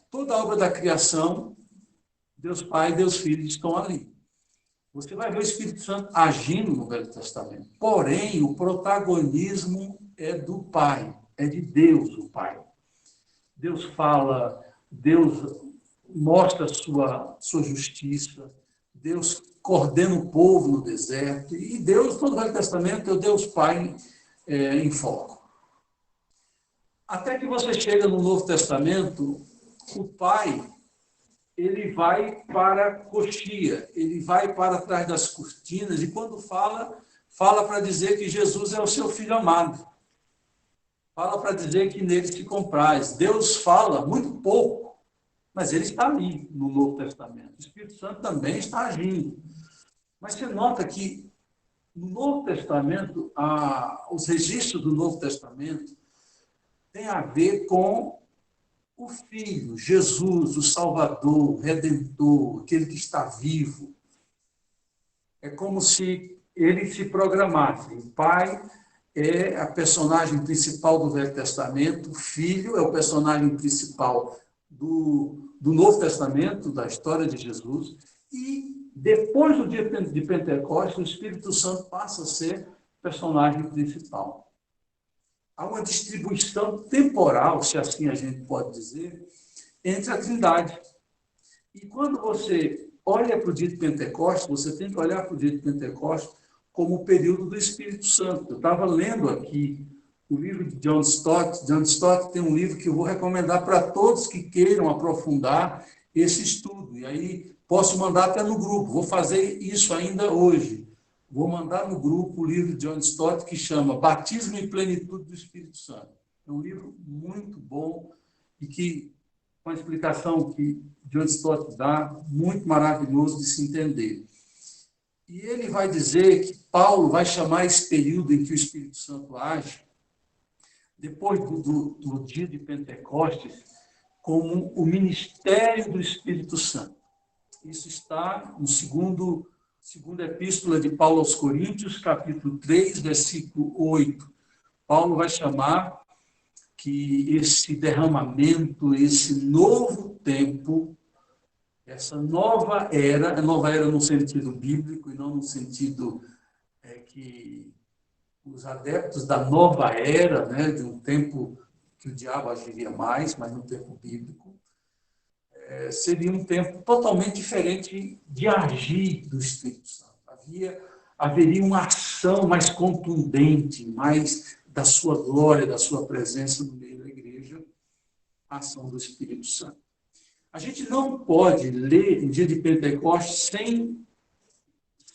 Toda a obra da criação, Deus Pai e Deus Filho estão ali. Você vai ver o Espírito Santo agindo no Velho Testamento. Porém, o protagonismo é do Pai, é de Deus, o Pai. Deus fala, Deus mostra sua justiça, Deus coordena o povo no deserto, e Deus, todo o Velho Testamento, é o Deus Pai em foco. Até que você chega no Novo Testamento, o Pai, ele vai para a coxia, ele vai para trás das cortinas, e quando fala para dizer que Jesus é o seu Filho amado. Fala para dizer que nele se compraz. Deus fala muito pouco, mas ele está ali no Novo Testamento. O Espírito Santo também está agindo. Mas você nota que no Novo Testamento, os registros do Novo Testamento têm a ver com o Filho, Jesus, o Salvador, o Redentor, aquele que está vivo. É como se ele se programasse. O Pai é a personagem principal do Velho Testamento, o Filho é o personagem principal do Novo Testamento, da história de Jesus, e depois do dia de Pentecostes, o Espírito Santo passa a ser personagem principal. Há uma distribuição temporal, se assim a gente pode dizer, entre a Trindade. E quando você olha para o dia de Pentecostes, você tem que olhar para o dia de Pentecostes como o período do Espírito Santo. Eu estava lendo aqui o livro de John Stott. John Stott tem um livro que eu vou recomendar para todos que queiram aprofundar esse estudo. E aí posso mandar até no grupo. Vou fazer isso ainda hoje. Vou mandar no grupo o livro de John Stott que chama Batismo em Plenitude do Espírito Santo. É um livro muito bom e que, com a explicação que John Stott dá, muito maravilhoso de se entender. E ele vai dizer que Paulo vai chamar esse período em que o Espírito Santo age, depois do dia de Pentecostes, como o ministério do Espírito Santo. Isso está no segunda epístola de Paulo aos Coríntios, capítulo 3, versículo 8. Paulo vai chamar que esse derramamento, esse novo tempo, essa nova era, a nova era no sentido bíblico e não no sentido que os adeptos da nova era, né, de um tempo que o diabo agiria mais, mas no tempo bíblico, seria um tempo totalmente diferente de agir do Espírito Santo. Haveria uma ação mais contundente, mais da sua glória, da sua presença no meio da igreja, a ação do Espírito Santo. A gente não pode ler em dia de Pentecostes sem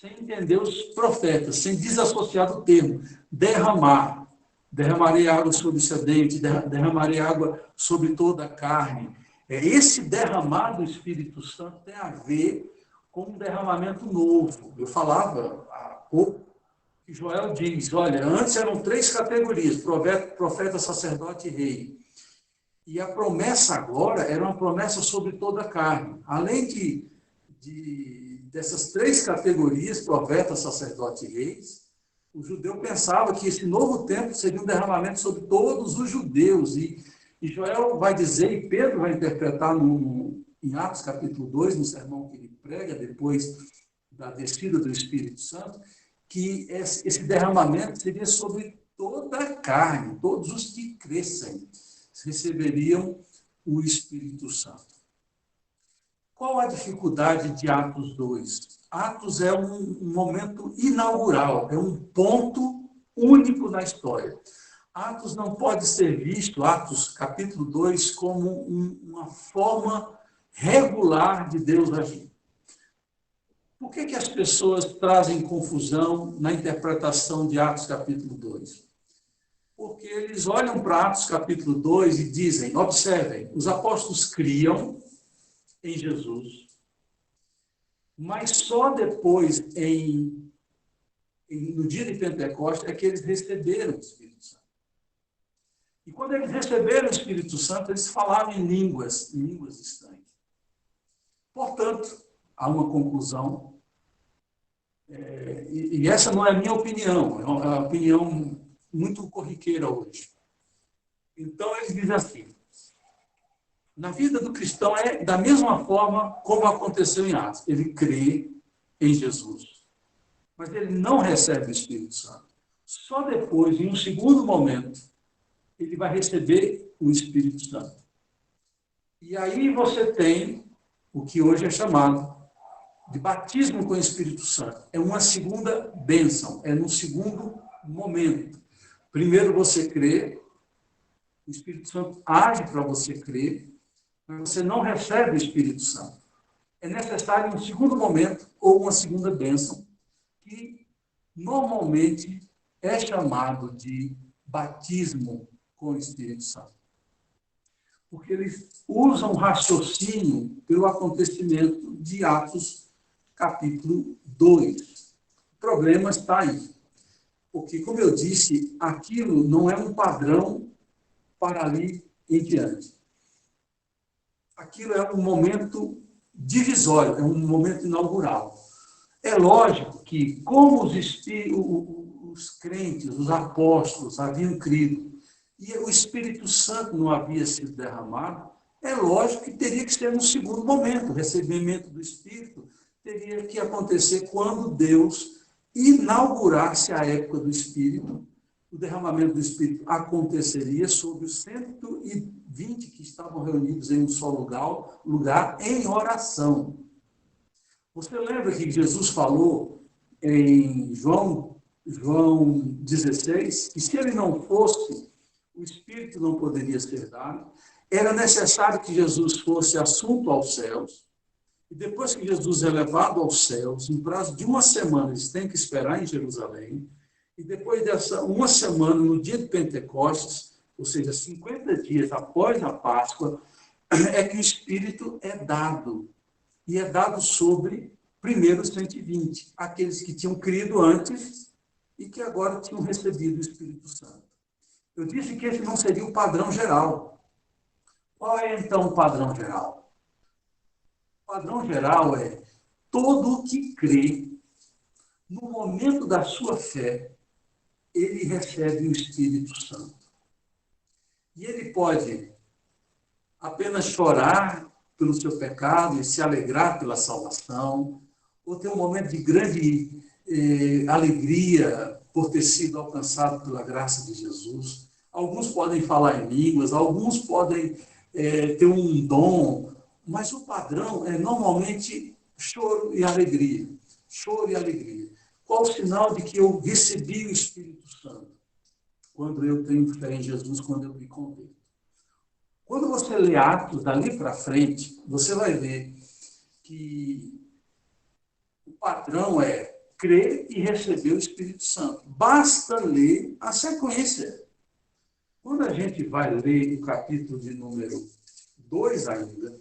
entender os profetas, sem desassociar do termo derramar. Derramarei água sobre o sedente, derramarei água sobre toda a carne. Esse derramar do Espírito Santo tem a ver com um derramamento novo. Eu falava há pouco que Joel diz, olha, antes eram 3 categorias, profeta, sacerdote e rei. E a promessa agora era uma promessa sobre toda a carne. Além dessas 3 categorias, profeta, sacerdote e reis, o judeu pensava que esse novo tempo seria um derramamento sobre todos os judeus. E Joel vai dizer, e Pedro vai interpretar em Atos capítulo 2, no sermão que ele prega, depois da descida do Espírito Santo, que esse derramamento seria sobre toda a carne, todos os que crescem receberiam o Espírito Santo. Qual a dificuldade de Atos 2? Atos é um momento inaugural, é um ponto único na história. Atos não pode ser visto, Atos capítulo 2, como uma forma regular de Deus agir. Por que as pessoas trazem confusão na interpretação de Atos capítulo 2? Porque eles olham para Atos capítulo 2 e dizem, observem, os apóstolos criam em Jesus, mas só depois, no dia de Pentecostes, é que eles receberam o Espírito Santo. E quando eles receberam o Espírito Santo, eles falavam em línguas estranhas. Portanto, há uma conclusão, e essa não é a minha opinião, é uma opinião muito corriqueira hoje. Então, eles dizem assim, na vida do cristão é da mesma forma como aconteceu em Atos. Ele crê em Jesus, mas ele não recebe o Espírito Santo. Só depois, em um segundo momento, ele vai receber o Espírito Santo. E aí você tem o que hoje é chamado de batismo com o Espírito Santo. É uma segunda bênção, é no segundo momento. Primeiro você crê, o Espírito Santo age para você crer, mas você não recebe o Espírito Santo. É necessário um segundo momento ou uma segunda bênção, que normalmente é chamado de batismo com o Espírito Santo. Porque eles usam raciocínio pelo acontecimento de Atos capítulo 2. O problema está aí. Porque, como eu disse, aquilo não é um padrão para ali em diante. Aquilo é um momento divisório, é um momento inaugural. É lógico que, como os crentes, os apóstolos haviam crido, e o Espírito Santo não havia sido derramado, é lógico que teria que ser no segundo momento. O recebimento do Espírito teria que acontecer quando Deus inaugurasse a época do Espírito. O derramamento do Espírito aconteceria sobre os 120 que estavam reunidos em um só lugar em oração. Você lembra que Jesus falou em João 16, que se ele não fosse, o Espírito não poderia ser dado. Era necessário que Jesus fosse assunto aos céus. E depois que Jesus é levado aos céus, em prazo de uma semana, eles têm que esperar em Jerusalém. E depois dessa uma semana, no dia de Pentecostes, ou seja, 50 dias após a Páscoa, é que o Espírito é dado. E é dado sobre primeiro os 120, aqueles que tinham crido antes e que agora tinham recebido o Espírito Santo. Eu disse que esse não seria o padrão geral. Qual é, então, o padrão geral? O padrão geral é todo o que crê, no momento da sua fé, ele recebe o Espírito Santo. E ele pode apenas chorar pelo seu pecado e se alegrar pela salvação, ou ter um momento de grande alegria por ter sido alcançado pela graça de Jesus. Alguns podem falar em línguas, alguns podem ter um dom, mas o padrão é normalmente choro e alegria. Choro e alegria. Qual o sinal de que eu recebi o Espírito Santo? Quando eu tenho fé em Jesus, quando eu me converto. Quando você lê Atos dali para frente, você vai ver que o padrão é crer e receber o Espírito Santo. Basta ler a sequência. Quando a gente vai ler o capítulo de número 2 ainda,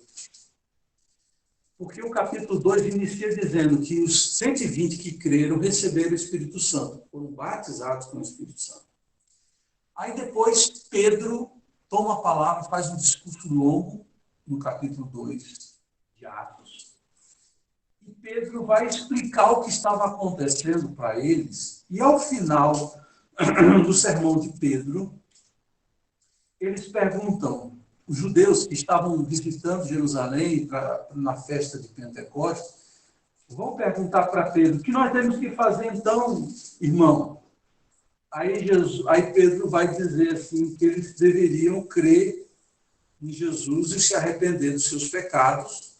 porque o capítulo 2 inicia dizendo que os 120 que creram receberam o Espírito Santo, foram batizados com o Espírito Santo. Aí depois Pedro toma a palavra, faz um discurso longo, no capítulo 2 de Atos. E Pedro vai explicar o que estava acontecendo para eles. E ao final do sermão de Pedro, eles perguntam, os judeus que estavam visitando Jerusalém na festa de Pentecostes, vão perguntar para Pedro, o que nós temos que fazer então, irmão? Aí Pedro vai dizer assim, que eles deveriam crer em Jesus e se arrepender dos seus pecados.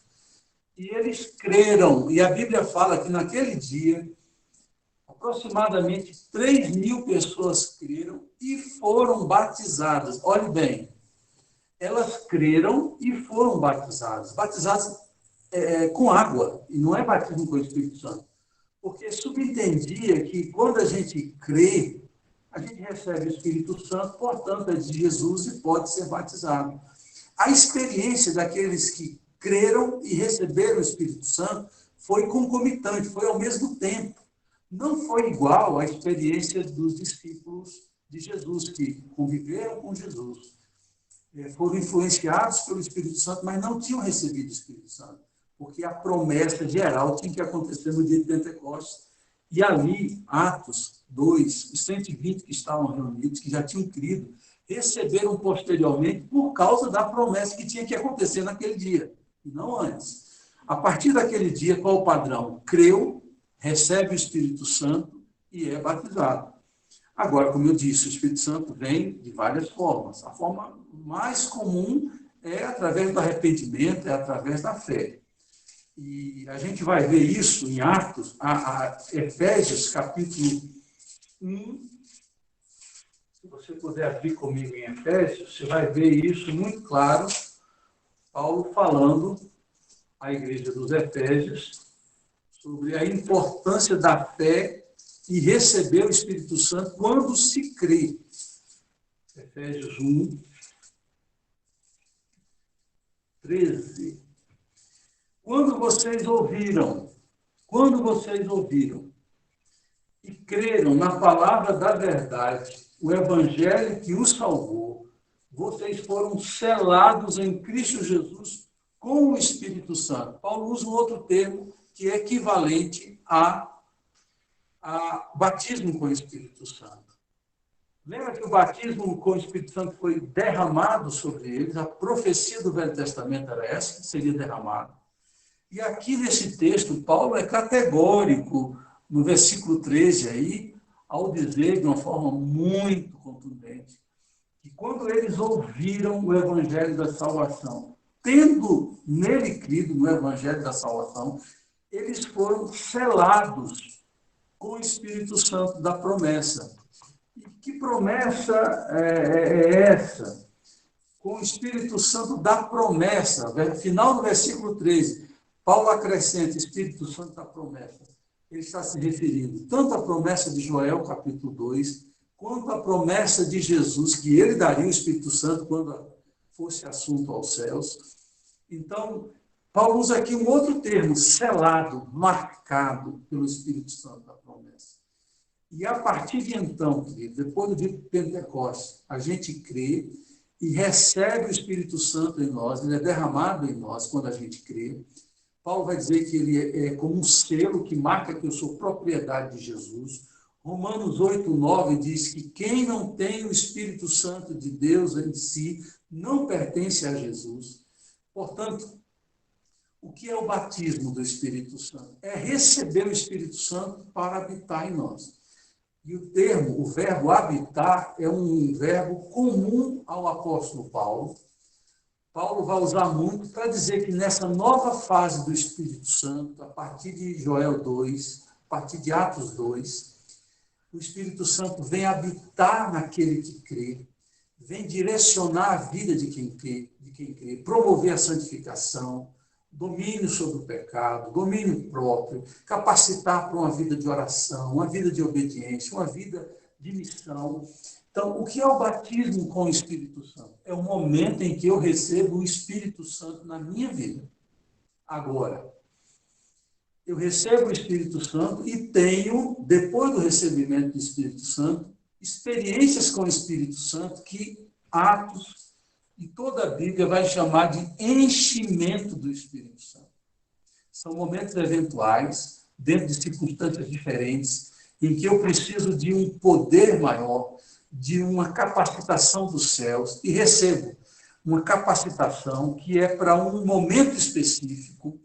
E eles creram. E a Bíblia fala que naquele dia, aproximadamente 3.000 pessoas creram e foram batizadas. Olhe bem, elas creram e foram batizadas. Batizadas com água, e não é batismo com o Espírito Santo. Porque subentendia que quando a gente crê, a gente recebe o Espírito Santo, portanto, é de Jesus e pode ser batizado. A experiência daqueles que creram e receberam o Espírito Santo foi concomitante, foi ao mesmo tempo. Não foi igual à experiência dos discípulos de Jesus, que conviveram com Jesus. Foram influenciados pelo Espírito Santo, mas não tinham recebido o Espírito Santo, porque a promessa geral tinha que acontecer no dia de Pentecostes. E ali, Atos 2, os 120 que estavam reunidos, que já tinham crido, receberam posteriormente por causa da promessa que tinha que acontecer naquele dia, e não antes. A partir daquele dia, qual o padrão? Creu, recebe o Espírito Santo e é batizado. Agora, como eu disse, o Espírito Santo vem de várias formas. A forma mais comum é através do arrependimento, é através da fé. E a gente vai ver isso em Atos, Efésios, capítulo 1. Se você puder abrir comigo em Efésios, você vai ver isso muito claro, Paulo falando à igreja dos Efésios sobre a importância da fé e receber o Espírito Santo quando se crê. Efésios 1, 13. Quando vocês ouviram e creram na palavra da verdade, o evangelho que os salvou, vocês foram selados em Cristo Jesus com o Espírito Santo. Paulo usa um outro termo que é equivalente a batismo com o Espírito Santo. Lembra que o batismo com o Espírito Santo foi derramado sobre eles? A profecia do Velho Testamento era essa, que seria derramado. E aqui nesse texto, Paulo é categórico, no versículo 13 aí, ao dizer de uma forma muito contundente, que quando eles ouviram o evangelho da salvação, tendo nele crido no evangelho da salvação, eles foram selados com o Espírito Santo da promessa. E que promessa é essa? Com o Espírito Santo da promessa, final do versículo 13, Paulo acrescenta Espírito Santo da promessa. Ele está se referindo tanto à promessa de Joel, capítulo 2, quanto à promessa de Jesus, que ele daria o Espírito Santo quando fosse assunto aos céus. Então, Paulo usa aqui um outro termo, selado, marcado pelo Espírito Santo da promessa. E a partir de então, querido, depois do dia de Pentecostes, a gente crê e recebe o Espírito Santo em nós, ele é derramado em nós quando a gente crê. Paulo vai dizer que ele é como um selo que marca que eu sou propriedade de Jesus. Romanos 8:9 diz que quem não tem o Espírito Santo de Deus em si não pertence a Jesus. Portanto, o que é o batismo do Espírito Santo? É receber o Espírito Santo para habitar em nós. E o verbo habitar, é um verbo comum ao apóstolo Paulo. Paulo vai usar muito para dizer que nessa nova fase do Espírito Santo, a partir de Joel 2, a partir de Atos 2, o Espírito Santo vem habitar naquele que crê, vem direcionar a vida de quem crê, promover a santificação, domínio sobre o pecado, domínio próprio, capacitar para uma vida de oração, uma vida de obediência, uma vida de missão. Então, o que é o batismo com o Espírito Santo? É o momento em que eu recebo o Espírito Santo na minha vida. Agora, eu recebo o Espírito Santo e tenho, depois do recebimento do Espírito Santo, experiências com o Espírito Santo que Atos e toda a Bíblia vai chamar de enchimento do Espírito Santo. São momentos eventuais, dentro de circunstâncias diferentes, em que eu preciso de um poder maior, de uma capacitação dos céus, e recebo uma capacitação que é para um momento específico,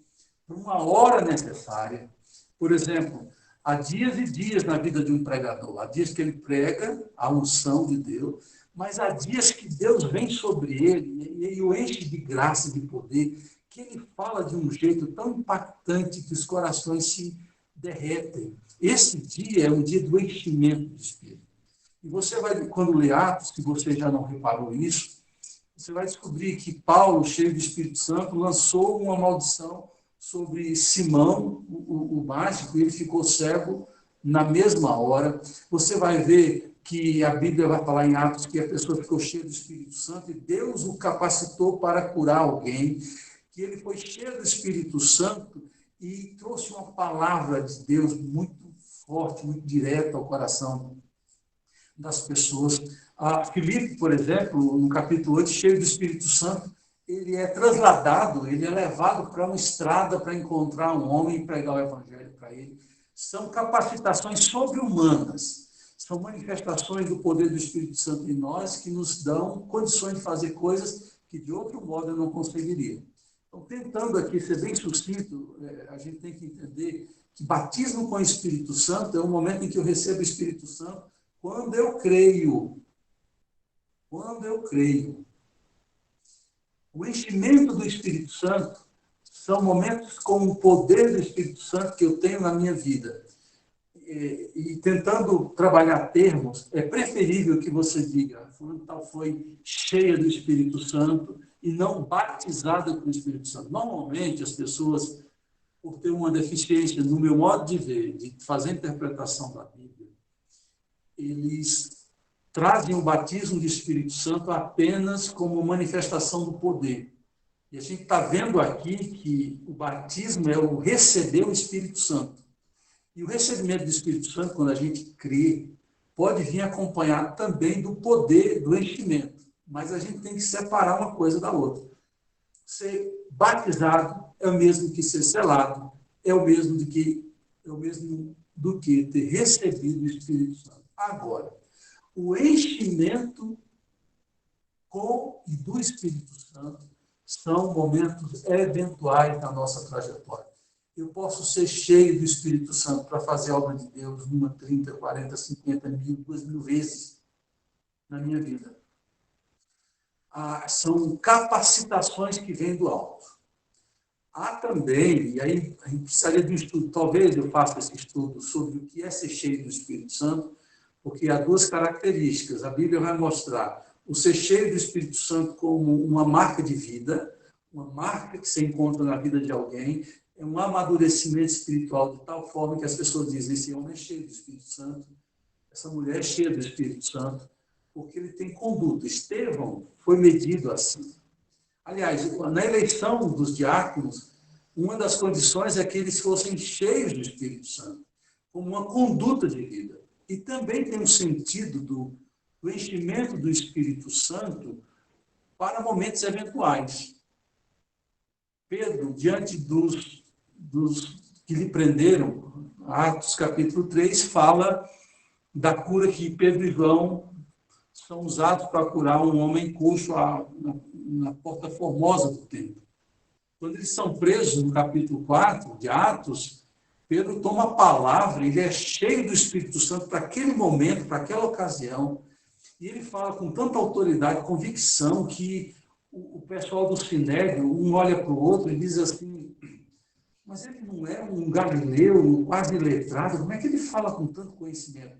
para uma hora necessária. Por exemplo, há dias e dias na vida de um pregador. Há dias que ele prega a unção de Deus, mas há dias que Deus vem sobre ele e o enche de graça e de poder, que ele fala de um jeito tão impactante que os corações se derretem. Esse dia é um dia do enchimento do Espírito. E você vai, quando lê Atos, se você já não reparou isso, você vai descobrir que Paulo, cheio do Espírito Santo, lançou uma maldição sobre Simão, o mágico, e ele ficou cego na mesma hora. Você vai ver que a Bíblia vai falar em Atos que a pessoa ficou cheia do Espírito Santo e Deus o capacitou para curar alguém, que ele foi cheio do Espírito Santo e trouxe uma palavra de Deus muito forte, muito direta ao coração das pessoas. Filipe, por exemplo, no capítulo 8, cheio do Espírito Santo, ele é trasladado, ele é levado para uma estrada para encontrar um homem e pregar o evangelho para ele. São capacitações sobre-humanas, são manifestações do poder do Espírito Santo em nós que nos dão condições de fazer coisas que de outro modo eu não conseguiria. Então, tentando aqui ser bem sucinto, a gente tem que entender que batismo com o Espírito Santo é o momento em que eu recebo o Espírito Santo quando eu creio. Quando eu creio. O enchimento do Espírito Santo são momentos com o poder do Espírito Santo que eu tenho na minha vida. E tentando trabalhar termos, é preferível que você diga, fulano tal foi cheia do Espírito Santo e não batizada com o Espírito Santo. Normalmente, as pessoas, por ter uma deficiência no meu modo de ver, de fazer a interpretação da Bíblia, eles trazem o batismo do Espírito Santo apenas como manifestação do poder. E a gente está vendo aqui que o batismo é o receber o Espírito Santo. E o recebimento do Espírito Santo, quando a gente crê, pode vir acompanhado também do poder do enchimento. Mas a gente tem que separar uma coisa da outra. Ser batizado é o mesmo que ser selado, é o mesmo do que ter recebido o Espírito Santo. Agora, o enchimento com e do Espírito Santo são momentos eventuais na nossa trajetória. Eu posso ser cheio do Espírito Santo para fazer a obra de Deus 1, 30, 40, 50 mil, 2.000 vezes na minha vida. São capacitações que vêm do alto. Há também, e aí a gente precisaria de um estudo, talvez eu faça esse estudo sobre o que é ser cheio do Espírito Santo, porque há duas características. A Bíblia vai mostrar o ser cheio do Espírito Santo como uma marca de vida, uma marca que se encontra na vida de alguém, é um amadurecimento espiritual de tal forma que as pessoas dizem, esse homem é cheio do Espírito Santo, essa mulher é cheia do Espírito Santo, porque ele tem conduta. Estevão foi medido assim. Aliás, na eleição dos diáconos, uma das condições é que eles fossem cheios do Espírito Santo, como uma conduta de vida. E também tem um sentido do enchimento do Espírito Santo para momentos eventuais. Pedro, diante dos que lhe prenderam, Atos capítulo 3, fala da cura que Pedro e João são usados para curar um homem coxo na porta formosa do templo. Quando eles são presos, no capítulo 4 de Atos, Pedro toma a palavra, ele é cheio do Espírito Santo para aquele momento, para aquela ocasião, e ele fala com tanta autoridade, convicção, que o pessoal do Sinédrio, um olha para o outro e diz assim, mas ele não é um galileu, quase letrado, como é que ele fala com tanto conhecimento?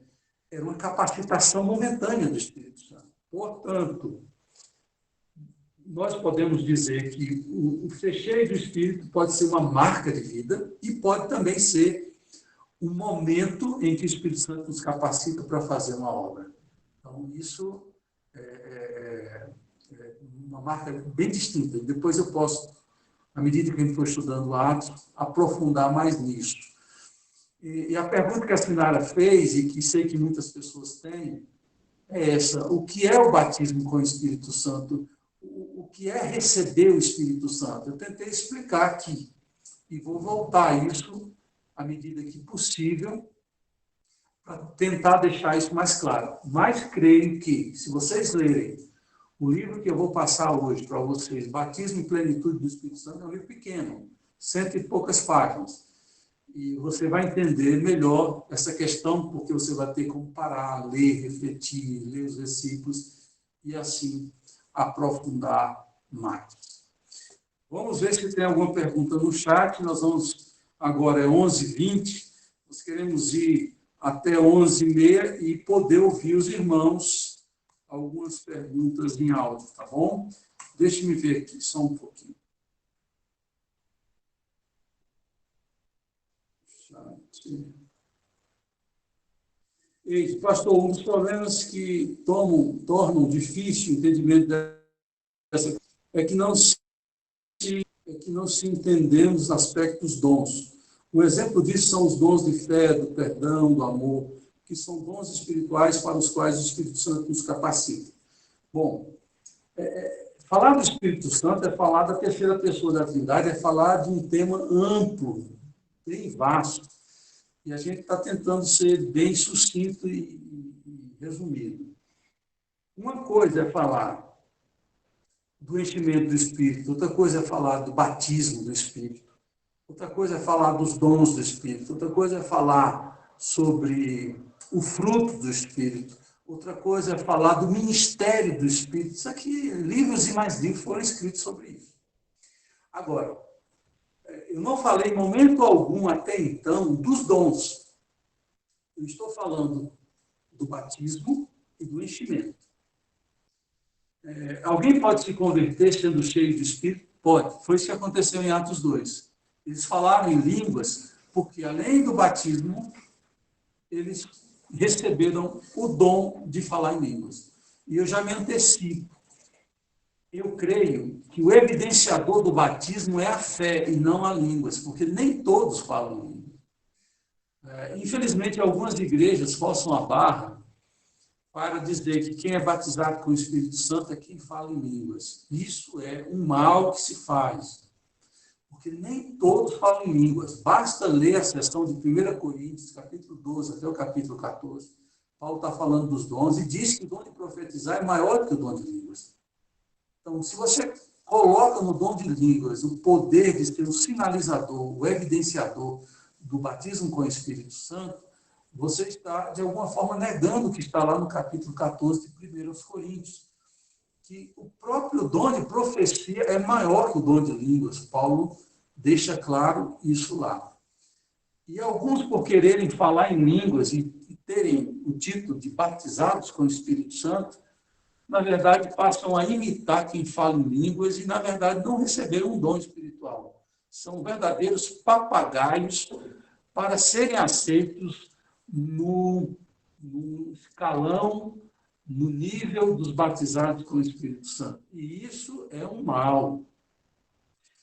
Era uma capacitação momentânea do Espírito Santo. Portanto, nós podemos dizer que o ser cheio do Espírito pode ser uma marca de vida e pode também ser um momento em que o Espírito Santo nos capacita para fazer uma obra. Então, isso é uma marca bem distinta. Depois eu posso, à medida que a gente for estudando Atos, aprofundar mais nisso. E a pergunta que a Sinara fez, e que sei que muitas pessoas têm, é essa: o que é o batismo com o Espírito Santo? O que é receber o Espírito Santo? Eu tentei explicar aqui, e vou voltar a isso à medida que possível, para tentar deixar isso mais claro. Mas creio que, se vocês lerem o livro que eu vou passar hoje para vocês, Batismo em Plenitude do Espírito Santo, é um livro pequeno, 100 e poucas páginas. E você vai entender melhor essa questão, porque você vai ter como parar, ler, refletir, ler os versículos e assim aprofundar mais. Vamos ver se tem alguma pergunta no chat. Nós vamos, agora é 11h20, nós queremos ir até 11h30 e poder ouvir os irmãos algumas perguntas em áudio, tá bom? Deixe-me ver aqui, só um pouquinho. Pastor, um dos problemas que tornam difícil o entendimento dessa é que não se entendem os aspectos dons. Um exemplo disso são os dons de fé, do perdão, do amor, que são dons espirituais para os quais o Espírito Santo nos capacita. Bom, falar do Espírito Santo é falar da terceira pessoa da Trindade, é falar de um tema amplo, bem vasto. E a gente está tentando ser bem sucinto e resumido. Uma coisa é falar do enchimento do Espírito, outra coisa é falar do batismo do Espírito, outra coisa é falar dos dons do Espírito, outra coisa é falar sobre o fruto do Espírito, outra coisa é falar do ministério do Espírito. Isso aqui, livros e mais livros foram escritos sobre isso. Agora, eu não falei em momento algum até então dos dons. Eu estou falando do batismo e do enchimento. Alguém pode se converter sendo cheio de Espírito? Pode. Foi isso que aconteceu em Atos 2. Eles falaram em línguas porque, além do batismo, eles receberam o dom de falar em línguas. E eu já me antecipo. Eu creio que o evidenciador do batismo é a fé e não a línguas, porque nem todos falam línguas. Infelizmente, algumas igrejas forçam a barra para dizer que quem é batizado com o Espírito Santo é quem fala em línguas. Isso é um mal que se faz, porque nem todos falam em línguas. Basta ler a seção de 1 Coríntios, capítulo 12 até o capítulo 14. Paulo está falando dos dons e diz que o dom de profetizar é maior do que o dom de línguas. Então, se você coloca no dom de línguas o poder de ser o sinalizador, o evidenciador do batismo com o Espírito Santo, você está, de alguma forma, negando o que está lá no capítulo 14 de 1 Coríntios, que o próprio dom de profecia é maior que o dom de línguas. Paulo deixa claro isso lá. E alguns, por quererem falar em línguas e terem o título de batizados com o Espírito Santo, na verdade, passam a imitar quem fala em línguas e, na verdade, não receberam um dom espiritual. São verdadeiros papagaios para serem aceitos no escalão, no nível dos batizados com o Espírito Santo. E isso é um mal.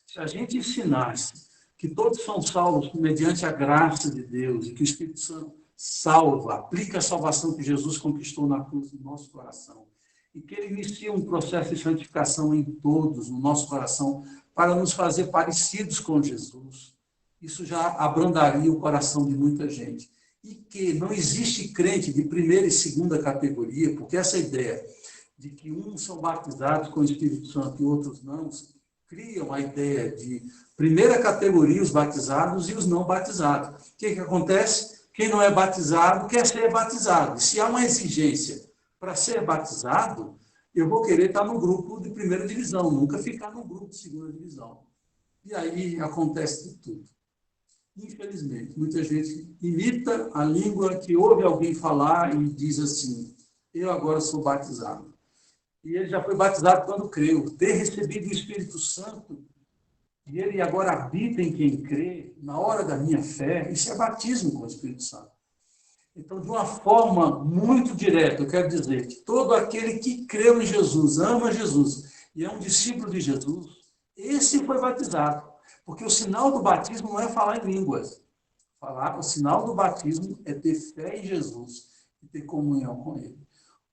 Se a gente ensinasse que todos são salvos mediante a graça de Deus e que o Espírito Santo salva, aplica a salvação que Jesus conquistou na cruz no nosso coração. E que ele inicia um processo de santificação em todos, no nosso coração, para nos fazer parecidos com Jesus. Isso já abrandaria o coração de muita gente. E que não existe crente de primeira e segunda categoria, porque essa ideia de que uns são batizados com o Espírito Santo e outros não, criam a ideia de primeira categoria, os batizados e os não batizados. O que acontece? Quem não é batizado quer ser batizado. E se há uma exigência para ser batizado, eu vou querer estar no grupo de primeira divisão, nunca ficar no grupo de segunda divisão. E aí acontece de tudo. Infelizmente, muita gente imita a língua que ouve alguém falar e diz assim, eu agora sou batizado. E ele já foi batizado quando creu, ter recebido o Espírito Santo, e ele agora habita em quem crê, na hora da minha fé, isso é batismo com o Espírito Santo. Então, de uma forma muito direta, eu quero dizer que todo aquele que creu em Jesus, ama Jesus, e é um discípulo de Jesus, esse foi batizado. Porque o sinal do batismo não é falar em línguas. O sinal do batismo é ter fé em Jesus e ter comunhão com ele.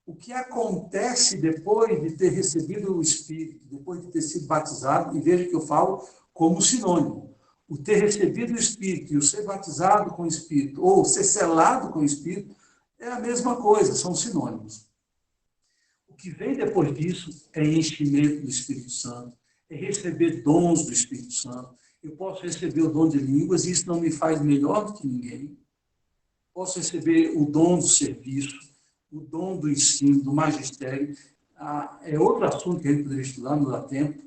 O que acontece depois de ter recebido o Espírito, depois de ter sido batizado, e veja que eu falo como sinônimo, o ter recebido o Espírito e o ser batizado com o Espírito, ou ser selado com o Espírito, é a mesma coisa, são sinônimos. O que vem depois disso é enchimento do Espírito Santo, é receber dons do Espírito Santo. Eu posso receber o dom de línguas, e isso não me faz melhor do que ninguém. Posso receber o dom do serviço, o dom do ensino, do magistério. É outro assunto que a gente poderia estudar, não dá tempo.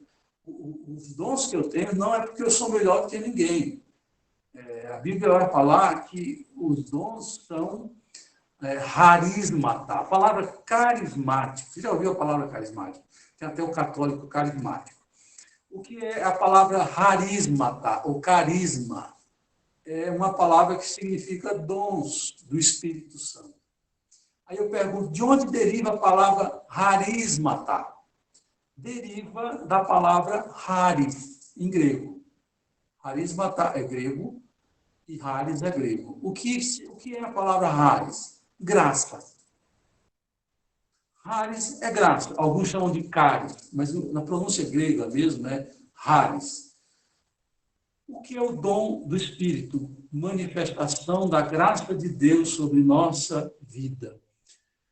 Os dons que eu tenho não é porque eu sou melhor do que ninguém. A Bíblia vai falar que os dons são harismata. A palavra carismático. Você já ouviu a palavra carismático? Tem até o católico carismático. O que é a palavra harismata, ou carisma? É uma palavra que significa dons do Espírito Santo. Aí eu pergunto, de onde deriva a palavra harismata? Deriva da palavra haris, em grego. Harismata é grego e haris é grego. O que é a palavra haris? Graça. Haris é graça. Alguns chamam de caris, mas na pronúncia grega mesmo é haris. O que é o dom do Espírito? Manifestação da graça de Deus sobre nossa vida.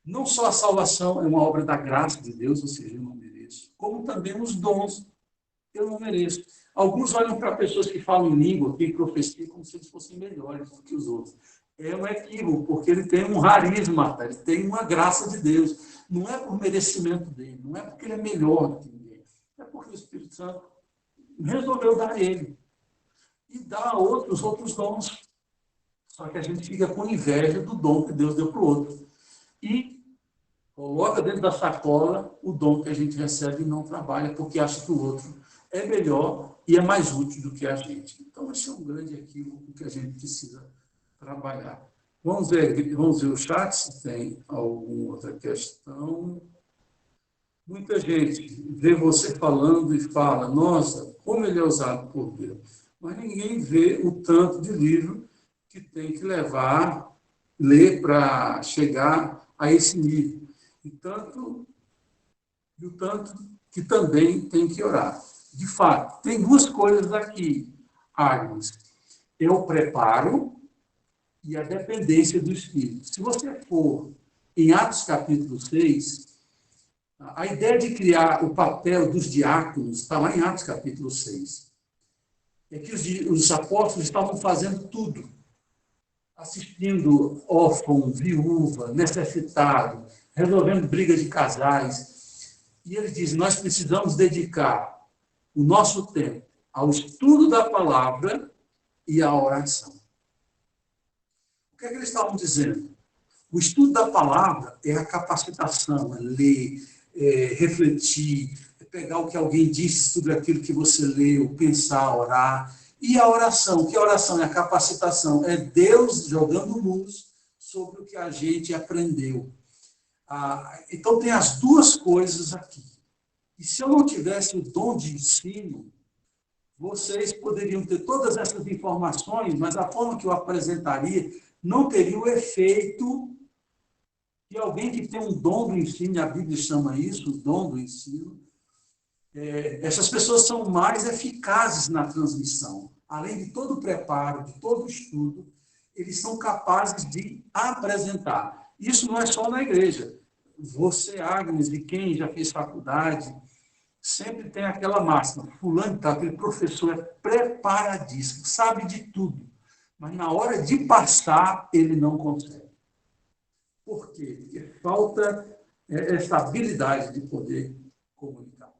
Não só a salvação é uma obra da graça de Deus, ou seja, eu não mereço, como também os dons eu não mereço. Alguns olham para pessoas que falam em língua, que profeciam, como se eles fossem melhores do que os outros. É um equívoco, porque ele tem um harisma, ele tem uma graça de Deus. Não é por merecimento dele, não é porque ele é melhor do que ninguém. É porque o Espírito Santo resolveu dar a ele. E dá a outros dons. Só que a gente fica com inveja do dom que Deus deu para o outro. E coloca dentro da sacola o dom que a gente recebe e não trabalha, porque acha que o outro é melhor e é mais útil do que a gente. Então, esse é um grande equívoco que a gente precisa trabalhar. Vamos ver o chat, se tem alguma outra questão. Muita gente vê você falando e fala, nossa, como ele é usado por Deus. Mas ninguém vê o tanto de livro que tem que ler para chegar a esse nível. E o tanto que também tem que orar. De fato, tem duas coisas aqui, Agnes. É o preparo e a dependência do Espírito. Se você for em Atos capítulo 6, a ideia de criar o papel dos diáconos está lá em Atos capítulo 6. É que os apóstolos estavam fazendo tudo. Assistindo órfão, viúva, necessitado, resolvendo brigas de casais. E ele diz, nós precisamos dedicar o nosso tempo ao estudo da palavra e à oração. O que é que eles estavam dizendo? O estudo da palavra é a capacitação, é ler, é refletir, é pegar o que alguém disse sobre aquilo que você leu, pensar, orar. E a oração, o que a oração é a capacitação? É Deus jogando luz sobre o que a gente aprendeu. Então tem as duas coisas aqui. E se eu não tivesse o dom de ensino, vocês poderiam ter todas essas informações, mas a forma que eu apresentaria não teria o efeito que alguém que tem um dom do ensino, a Bíblia chama isso, o dom do ensino, essas pessoas são mais eficazes na transmissão. Além de todo o preparo, de todo o estudo, eles são capazes de apresentar. Isso não é só na igreja. Você, Agnes, e quem já fez faculdade, sempre tem aquela máxima, fulano, tá, aquele professor é preparadíssimo, sabe de tudo, mas na hora de passar, ele não consegue. Por quê? Porque falta essa habilidade de poder comunicar.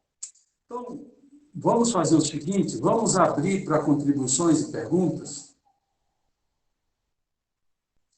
Então, vamos fazer o seguinte, vamos abrir para contribuições e perguntas.